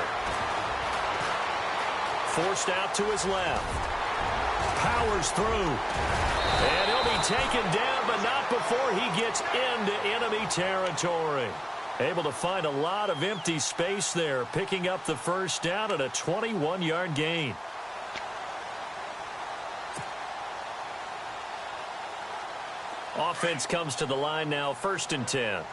S2: Forced out to his left. Powers through. And he'll be taken down, but not before he gets into enemy territory. Able to find a lot of empty space there, picking up the first down at a 21-yard gain. Offense comes to the line now, 1st and 10.
S3: Here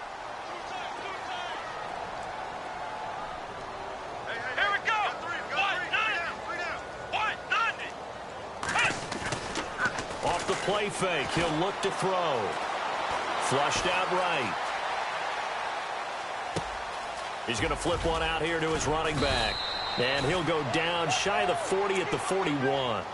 S3: we go. 1, 9.
S2: Off the play fake, he'll look to throw. Flushed out right. He's going to flip one out here to his running back. And he'll go down shy of the 40 at the 41.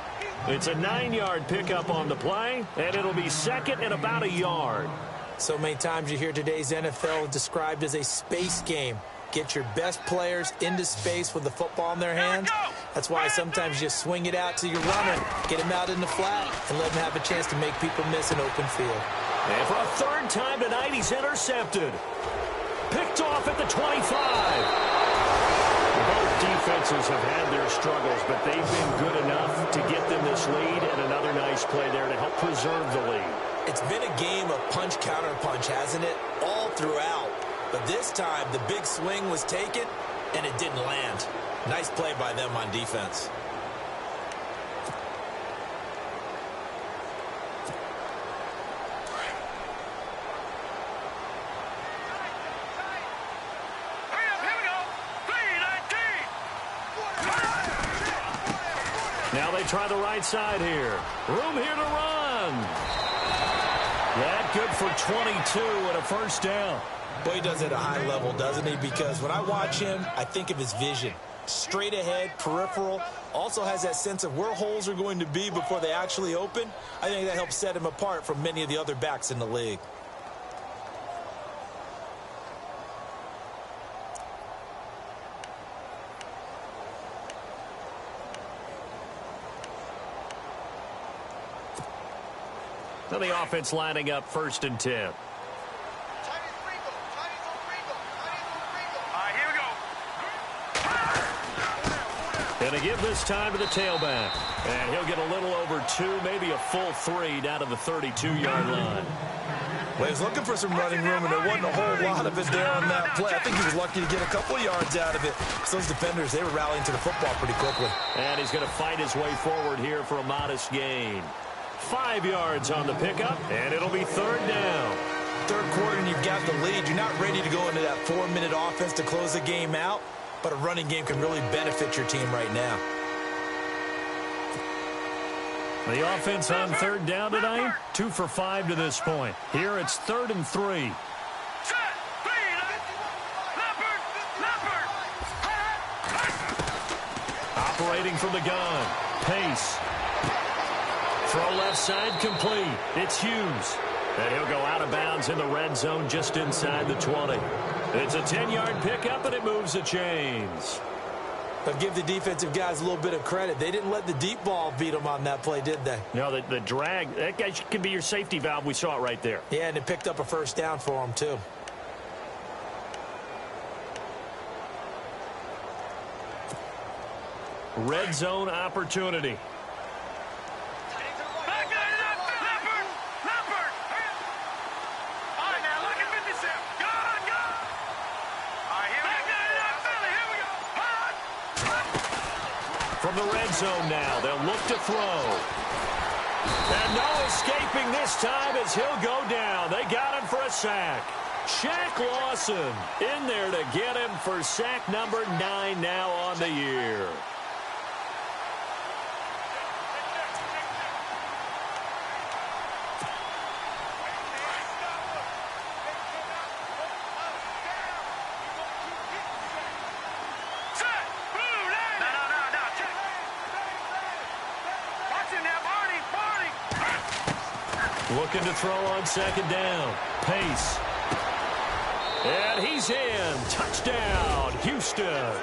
S2: It's a 9-yard pickup on the play, and it'll be second and about a yard.
S1: So many times you hear today's NFL described as a space game. Get your best players into space with the football in their hands. That's why sometimes you swing it out to your runner, get him out in the flat, and let him have a chance to make people miss an open field.
S2: And for a third time tonight, he's intercepted. Picked off at the 25. Both defenses have had their struggles, but they've been good enough to get them this lead, and another nice play there to help preserve the lead.
S1: It's been a game of punch-counter-punch, hasn't it? All throughout. But this time, the big swing was taken, and it didn't land. Nice play by them on defense.
S2: Now they try the right side here. Room here to run. That good for 22 and a first down.
S1: Boy, he does it at a high level, doesn't he? Because when I watch him, I think of his vision. Straight ahead, peripheral. Also has that sense of where holes are going to be before they actually open. I think that helps set him apart from many of the other backs in the league.
S2: So the offense lining up 1st and 10.
S3: All right, here we go.
S2: And a give this time to the tailback. And he'll get a little over 2, maybe a full 3 down to the 32-yard line.
S1: Well, he was looking for some running room, and there wasn't a whole lot of it there on that play. I think he was lucky to get a couple of yards out of it. So those defenders, they were rallying to the football pretty quickly.
S2: And he's going to fight his way forward here for a modest gain. 5 yards on the pickup, and it'll be 3rd down.
S1: Third quarter, and you've got the lead. You're not ready to go into that 4-minute offense to close the game out, but a running game can really benefit your team right now.
S2: The offense on 3rd down tonight, 2 for 5 to this point. Here it's 3rd and 3. Operating from the gun. Pace. Throw left side complete. It's Hughes. And he'll go out of bounds in the red zone just inside the 20. It's a 10-yard pickup, and it moves the chains.
S1: But give the defensive guys a little bit of credit. They didn't let the deep ball beat them on that play, did they?
S2: No, the drag, that guy can be your safety valve. We saw it right there.
S1: Yeah, and it picked up a first down for them, too.
S2: Red zone opportunity. From the red zone now, they'll look to throw. And no escaping this time as he'll go down. They got him for a sack. Shaq Lawson in there to get him for sack number 9 now on the year. Looking to throw on second down. Pace. And he's in. Touchdown, Houston.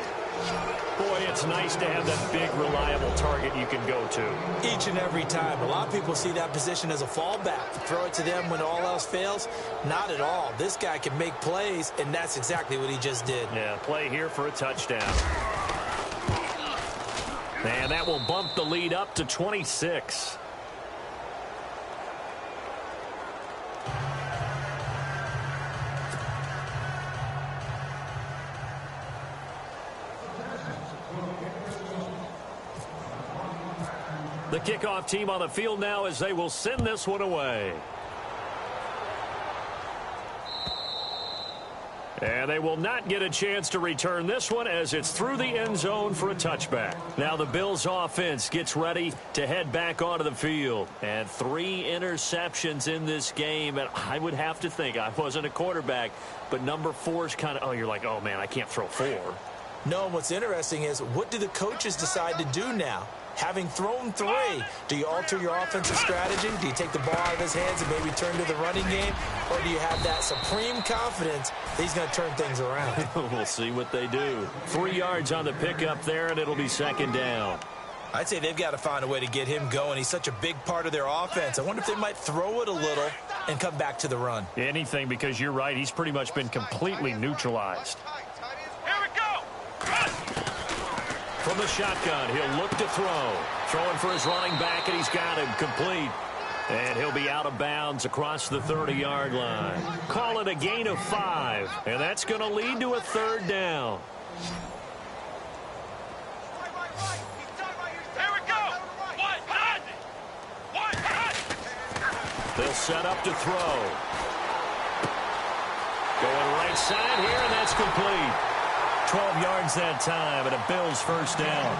S2: Boy, it's nice to have that big, reliable target you can go to.
S1: Each and every time. A lot of people see that position as a fallback. Throw it to them when all else fails. Not at all. This guy can make plays, and that's exactly what he just did.
S2: Yeah, play here for a touchdown. And that will bump the lead up to 26. The kickoff team on the field now as they will send this one away. And they will not get a chance to return this one as it's through the end zone for a touchback. Now the Bills offense gets ready to head back onto the field. And 3 interceptions in this game. And I would have to think, I wasn't a quarterback, but number 4 is kind of, you're like, oh man, I can't throw 4.
S1: No, and what's interesting is, what do the coaches decide to do now? Having thrown 3, do you alter your offensive strategy? Do you take the ball out of his hands and maybe turn to the running game? Or do you have that supreme confidence that he's going to turn things around?
S2: We'll see what they do. 3 yards on the pickup there, and it'll be second down.
S1: I'd say they've got to find a way to get him going. He's such a big part of their offense. I wonder if they might throw it a little and come back to the run.
S2: Anything, because you're right. He's pretty much been completely neutralized.
S3: Here we go. Run.
S2: From the shotgun, he'll look to throw. Throwing for his running back, and he's got him complete. And he'll be out of bounds across the 30-yard line. Call it a gain of 5, and that's going to lead to a third down.
S3: Here we go. One, hot. One, hot.
S2: They'll set up to throw. Going right side here, and that's complete. 12 yards that time, and a Bills first down.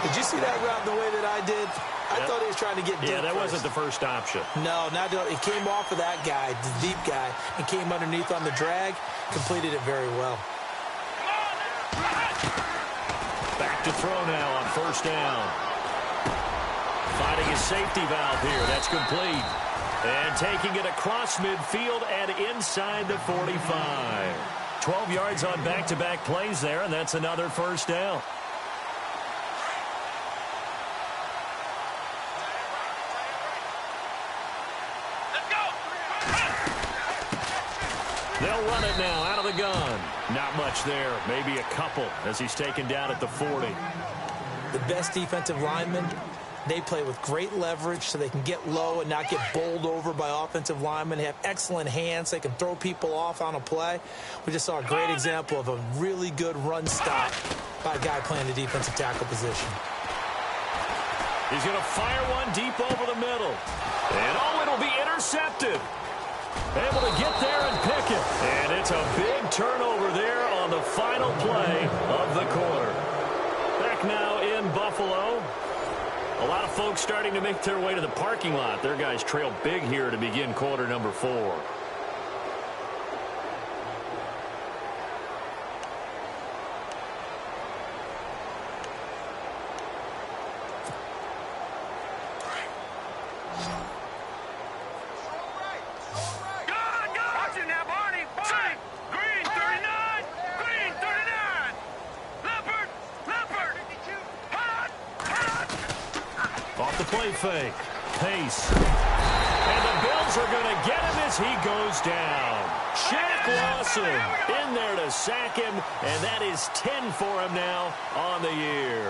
S1: Did you see that route the way that I did? I thought he was trying to get deep.
S2: Yeah, that
S1: first.
S2: wasn't the first option.
S1: No, not it came off of that guy, the deep guy, and came underneath on the drag. Completed it very well.
S2: Back to throw now on first down. Finding his safety valve here. That's complete. And taking it across midfield and inside the 45. 12 yards on back-to-back plays there, and that's another first down.
S3: Let's go.
S2: They'll run it now out of the gun. Not much there, maybe a couple as he's taken down at the 40.
S1: The best defensive linemen, they play with great leverage so they can get low and not get bowled over by offensive linemen. They have excellent hands. They can throw people off on a play. We just saw a great example of a really good run stop by a guy playing the defensive tackle position.
S2: He's going to fire one deep over the middle. And it'll be intercepted. Able to get there and pick it. And it's a big turnover there on the final play of the quarter. Back now in Buffalo. A lot of folks starting to make their way to the parking lot. Their guys trail big here to begin quarter number 4. Play fake. Pace. And the Bills are going to get him as he goes down. Shaq Lawson in there to sack him, and that is 10 for him now on the year.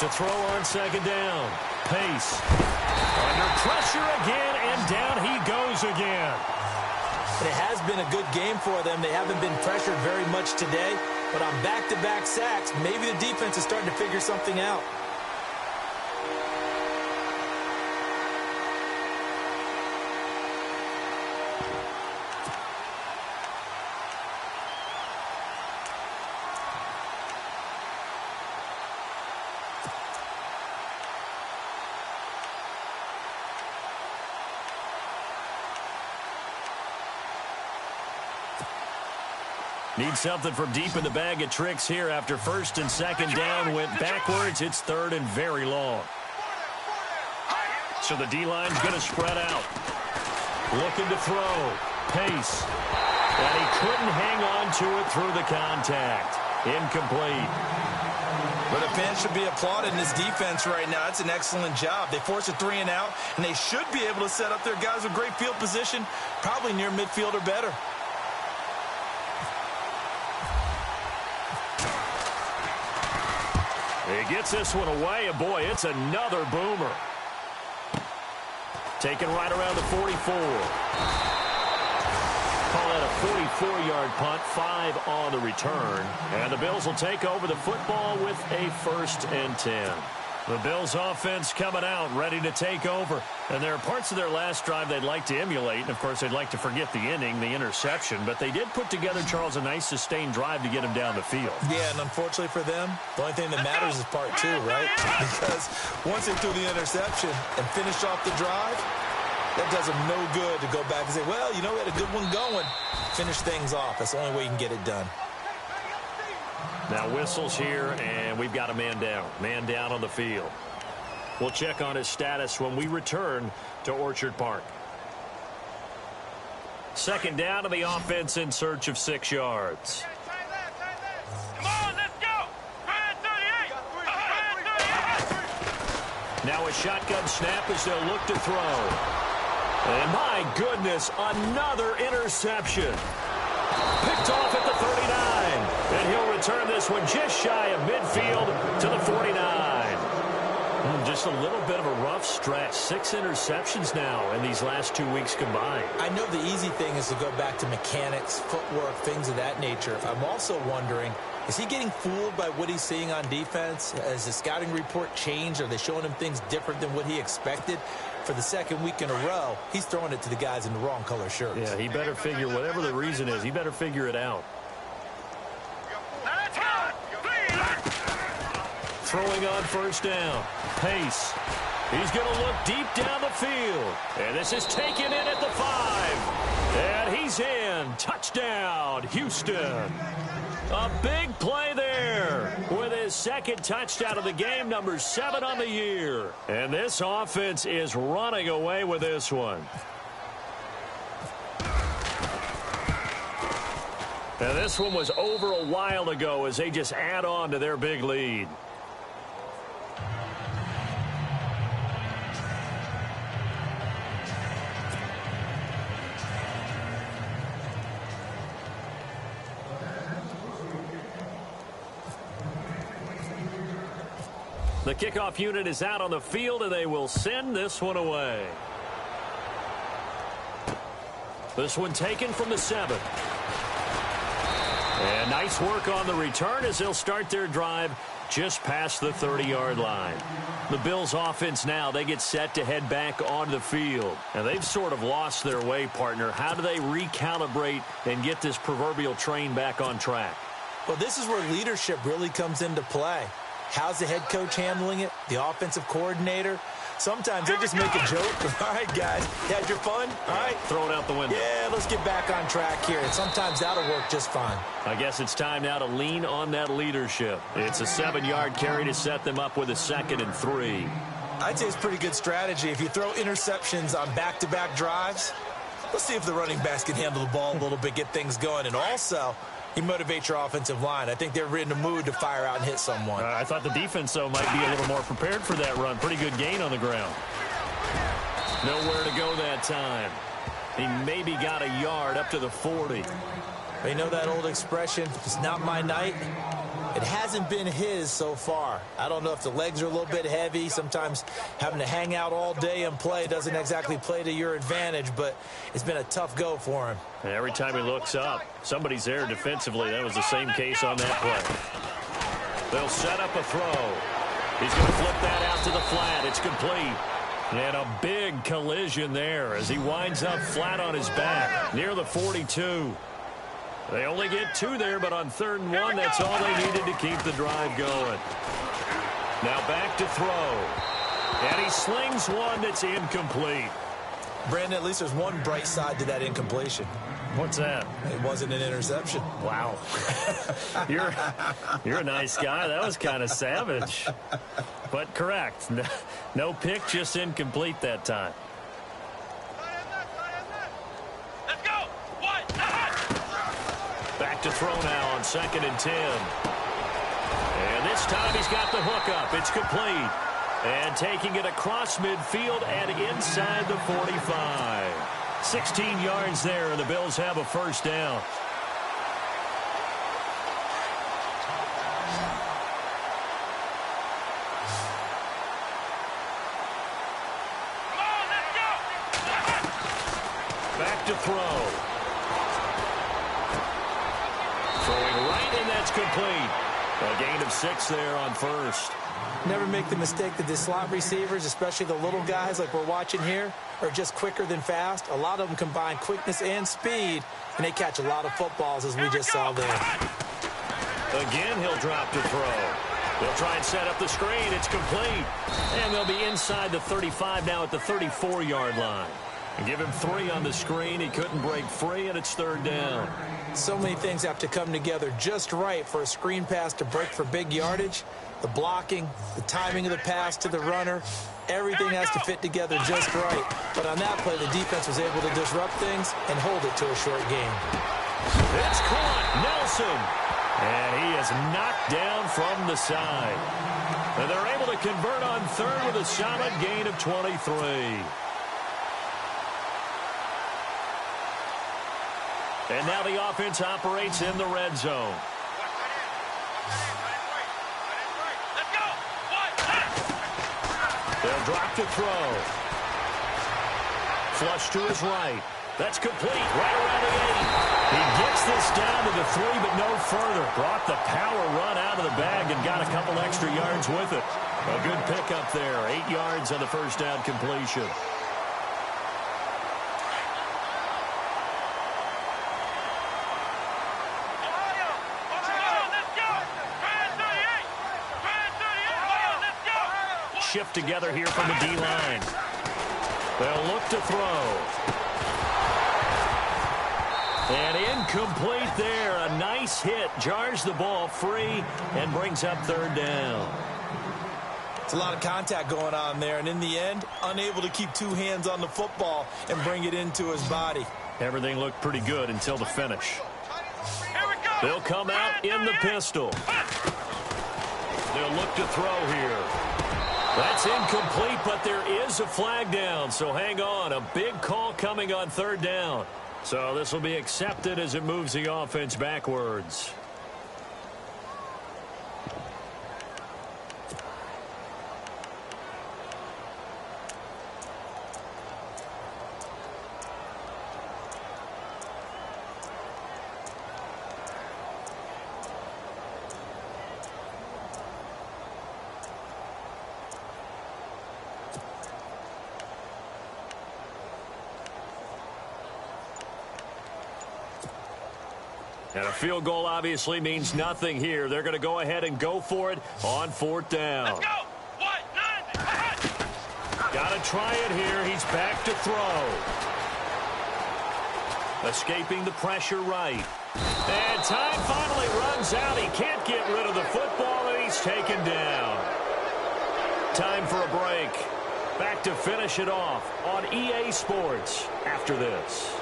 S2: To throw on second down. Pace. Under pressure again, and down he goes again.
S1: It has been a good game for them. They haven't been pressured very much today. But on back-to-back sacks, maybe the defense is starting to figure something out.
S2: Need something from deep in the bag of tricks here after first and second down went backwards. It's third and very long. So the D-line's going to spread out. Looking to throw. Pace. And he couldn't hang on to it through the contact. Incomplete.
S1: But the fans should be applauding this defense right now. It's an excellent job. They force a 3 and out, and they should be able to set up their guys with great field position, probably near midfield or better.
S2: He gets this one away, and boy, it's another boomer. Taken right around the 44. Call that a 44-yard punt, 5 on the return. And the Bills will take over the football with a 1st and 10. The Bills offense coming out, ready to take over. And there are parts of their last drive they'd like to emulate. And, of course, they'd like to forget the inning, the interception. But they did put together, Charles, a nice sustained drive to get him down the field.
S1: Yeah, and unfortunately for them, the only thing that matters is part 2, right? Because once they threw the interception and finished off the drive, that does them no good to go back and say, well, you know, we had a good one going. Finish things off. That's the only way you can get it done.
S2: Now whistles here, and we've got a man down. Man down on the field. We'll check on his status when we return to Orchard Park. 2nd down, and the offense in search of 6 yards.
S3: Come on, let's go. 38.
S2: Now a shotgun snap as they'll look to throw. And my goodness, another interception. Picked off at the 39. And he'll return this one just shy of midfield to the 49. Just a little bit of a rough stretch. 6 interceptions now in these last 2 weeks combined.
S1: I know the easy thing is to go back to mechanics, footwork, things of that nature. I'm also wondering, is he getting fooled by what he's seeing on defense? Has the scouting report changed? Are they showing him things different than what he expected? For the 2nd week in a row, he's throwing it to the guys in the wrong color shirts.
S2: Yeah, he better figure, whatever the reason is, he better figure it out. Throwing on 1st down. Pace. He's going to look deep down the field. And this is taken in at the 5. And he's in. Touchdown, Houston. A big play there with his 2nd touchdown of the game, number 7 on the year. And this offense is running away with this one. And this one was over a while ago as they just add on to their big lead. The kickoff unit is out on the field, and they will send this one away. This one taken from the 7. And nice work on the return as they'll start their drive just past the 30-yard line. The Bills offense now, they get set to head back onto the field. And they've sort of lost their way, partner. How do they recalibrate and get this proverbial train back on track?
S1: Well, this is where leadership really comes into play. How's the head coach handling it? The offensive coordinator? Sometimes they just make a joke. All right, guys, you had your fun? All right.
S2: Throw it out the window.
S1: Yeah, let's get back on track here. And sometimes that'll work just fine.
S2: I guess it's time now to lean on that leadership. It's a 7-yard carry to set them up with a 2nd and 3.
S1: I'd say it's pretty good strategy. If you throw interceptions on back-to-back drives, let's see if the running backs can handle the ball a little bit, get things going. And also, you motivate your offensive line. I think they're in the mood to fire out and hit someone.
S2: I thought the defense, though, might be a little more prepared for that run. Pretty good gain on the ground. Nowhere to go that time. He maybe got a yard up to the 40.
S1: You know that old expression, it's not my night? It hasn't been his so far. I don't know if the legs are a little bit heavy. Sometimes having to hang out all day and play doesn't exactly play to your advantage, but it's been a tough go for him.
S2: And every time he looks up, somebody's there defensively. That was the same case on that play. They'll set up a throw. He's going to flip that out to the flat. It's complete. And a big collision there as he winds up flat on his back near the 42. They only get 2 there, but on 3rd and 1, that's all they needed to keep the drive going. Now back to throw. And he slings one that's incomplete.
S1: Brandon, at least there's one bright side to that incompletion.
S2: What's that?
S1: It wasn't an interception.
S2: Wow. You're a nice guy. That was kind of savage. But correct. No pick, just incomplete that time.
S3: Let's go. What?
S2: Back to throw now on 2nd and 10. And this time he's got the hook up. It's complete. And taking it across midfield and inside the 45. 16 yards there, and the Bills have a first down.
S3: Come on, let's go.
S2: Back to throw. Throwing right, and that's complete. A gain of 6 there on first.
S1: Never make the mistake that the slot receivers, especially the little guys like we're watching here, are just quicker than fast. A lot of them combine quickness and speed, and they catch a lot of footballs, as we just saw there.
S2: Again, he'll drop to throw. They'll try and set up the screen. It's complete. And they'll be inside the 35 now at the 34-yard line. And give him 3 on the screen. He couldn't break free, and it's 3rd down.
S1: So many things have to come together just right for a screen pass to break for big yardage. The blocking, the timing of the pass to the runner, everything has to fit together just right. But on that play, the defense was able to disrupt things and hold it to a short game.
S2: It's caught. Nelson. And he is knocked down from the side. And they're able to convert on 3rd with a solid gain of 23. And now the offense operates in the red zone. They'll drop to throw. Flush to his right. That's complete. Right around the 8. He gets this down to the 3, but no further. Brought the power run out of the bag and got a couple extra yards with it. A good pickup there. 8 yards on the first down completion. Shift together here from the D-line. They'll look to throw. And incomplete there. A nice hit. Jars the ball free and brings up 3rd down.
S1: It's a lot of contact going on there, and in the end, unable to keep 2 hands on the football and bring it into his body.
S2: Everything looked pretty good until the finish. They'll come out in the pistol. They'll look to throw here. That's incomplete, but there is a flag down, so hang on. A big call coming on 3rd down. So this will be accepted as it moves the offense backwards. And a field goal obviously means nothing here. They're going to go ahead and go for it on 4th down.
S3: Let's go. What? 9.
S2: Got to try it here. He's back to throw. Escaping the pressure right. And time finally runs out. He can't get rid of the football, and he's taken down. Time for a break. Back to finish it off on EA Sports after this.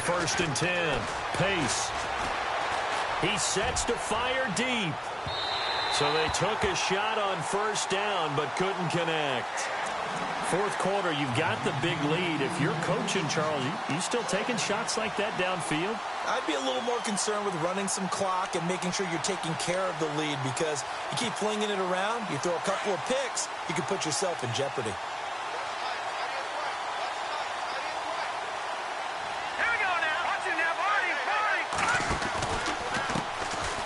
S2: First and 10. Pace. He sets to fire deep. So they took a shot on 1st down, but couldn't connect. 4th quarter, you've got the big lead. If you're coaching, Charles, you still taking shots like that downfield?
S1: I'd be a little more concerned with running some clock and making sure you're taking care of the lead, because you keep flinging it around, you throw a couple of picks, you can put yourself in jeopardy.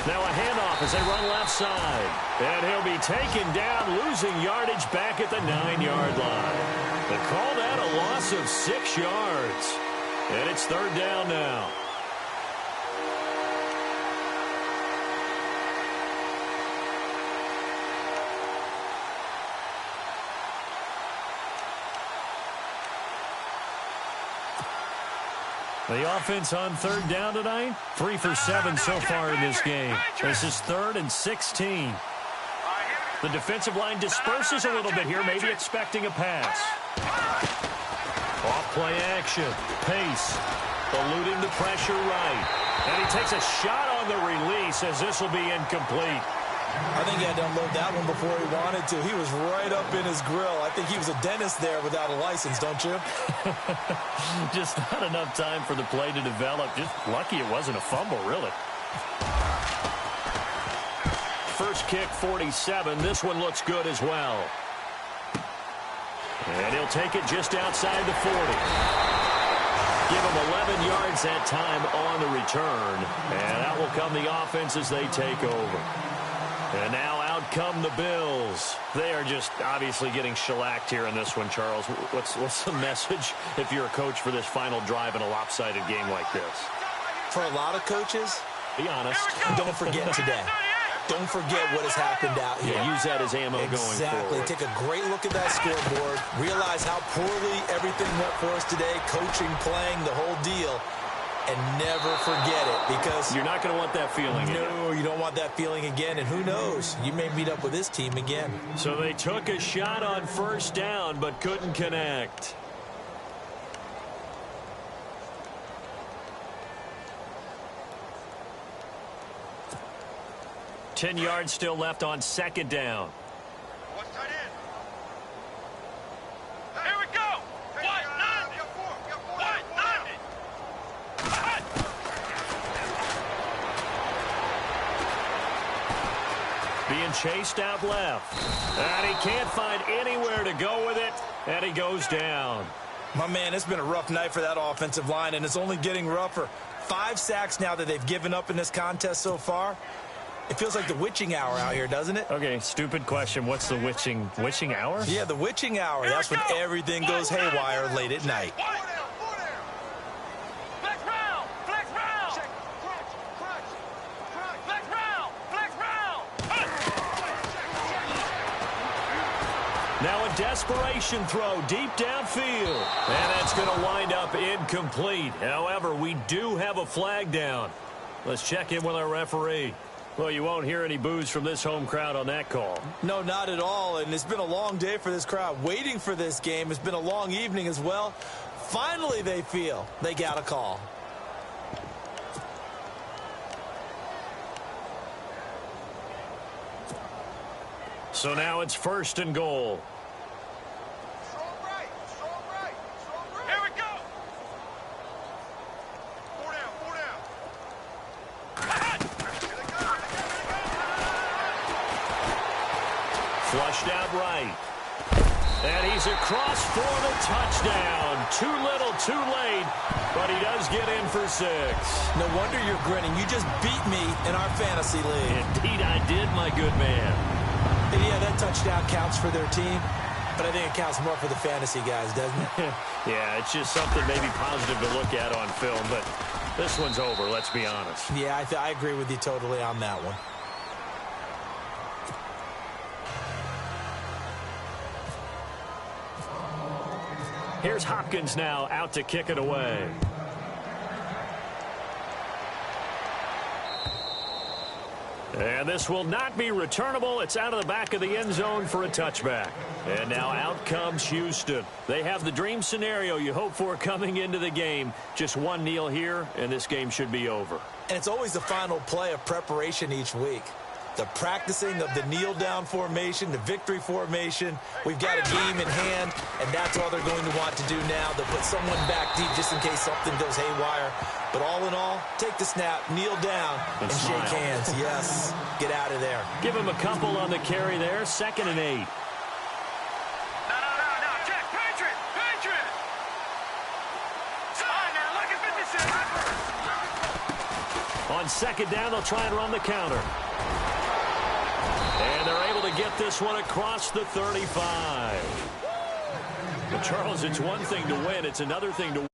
S2: Now a handoff as they run left side. And he'll be taken down, losing yardage back at the 9-yard line. They call that a loss of 6 yards. And it's third down now. The offense on third down tonight, 3 for 7 so far in this game. This is 3rd and 16. The defensive line disperses a little bit here, maybe expecting a pass. Off-play action, pace, eluding the pressure right. And he takes a shot on the release as this will be incomplete.
S1: I think he had to unload that one before he wanted to. He was right up in his grill. I think he was a dentist there without a license, don't you?
S2: Just not enough time for the play to develop. Just lucky it wasn't a fumble, really. First kick, 47. This one looks good as well. And he'll take it just outside the 40. Give him 11 yards that time on the return. And that will come the offense as they take over. And now out come the Bills. They are just obviously getting shellacked here in this one, Charles. What's the message if you're a coach for this final drive in a lopsided game like this?
S1: For a lot of coaches,
S2: be honest.
S1: Don't forget today. Don't forget what has happened out here.
S2: Yeah, use that as ammo going forward.
S1: Exactly. Take a great look at that scoreboard. Realize how poorly everything went for us today. Coaching, playing, the whole deal. And never forget it, because
S2: you're not going to want that feeling again.
S1: No, you don't want that feeling again. And who knows? You may meet up with this team again.
S2: So they took a shot on first down, but couldn't connect. Ten yards still left on second down.
S3: What's tight end? Here we go.
S2: Being chased out left. And he can't find anywhere to go with it. And he goes down.
S1: My man, it's been a rough night for that offensive line, and it's only getting rougher. 5 sacks now that they've given up in this contest so far. It feels like the witching hour out here, doesn't it?
S2: Okay, stupid question. What's the witching hour?
S1: Yeah, the witching hour. That's when everything goes haywire late at night.
S2: Now a desperation throw deep downfield. And that's going to wind up incomplete. However, we do have a flag down. Let's check in with our referee. Well, you won't hear any boos from this home crowd on that call.
S1: No, not at all. And it's been a long day for this crowd waiting for this game. It's been a long evening as well. Finally, they feel they got a call.
S2: So now it's 1st and goal.
S3: Strong right. Here we go. 4 down.
S2: Flushed out right. And he's across for the touchdown. Too little, too late, but he does get in for 6.
S1: No wonder you're grinning. You just beat me in our fantasy league.
S2: Indeed I did, my good man.
S1: And yeah, that touchdown counts for their team, but I think it counts more for the fantasy guys, doesn't it?
S2: Yeah, it's just something maybe positive to look at on film, but this one's over, let's be honest.
S1: Yeah, I agree with you totally on that one.
S2: Here's Hopkins now out to kick it away. And this will not be returnable. It's out of the back of the end zone for a touchback. And now out comes Houston. They have the dream scenario you hope for coming into the game. Just one kneel here, and this game should be over.
S1: And it's always the final play of preparation each week. The practicing of the kneel-down formation, the victory formation. We've got a game in hand, and that's all they're going to want to do now. They'll put someone back deep just in case something goes haywire. But all in all, take the snap, kneel down, and shake hands. Yes, get out of there.
S2: Give him a couple on the carry there, 2nd and 8.
S3: No. Check. Patriot. Now, look at 56.
S2: On on second down, they'll try and run the counter. And they're able to get this one across the 35. Well, Charles, it's one thing to win. It's another thing to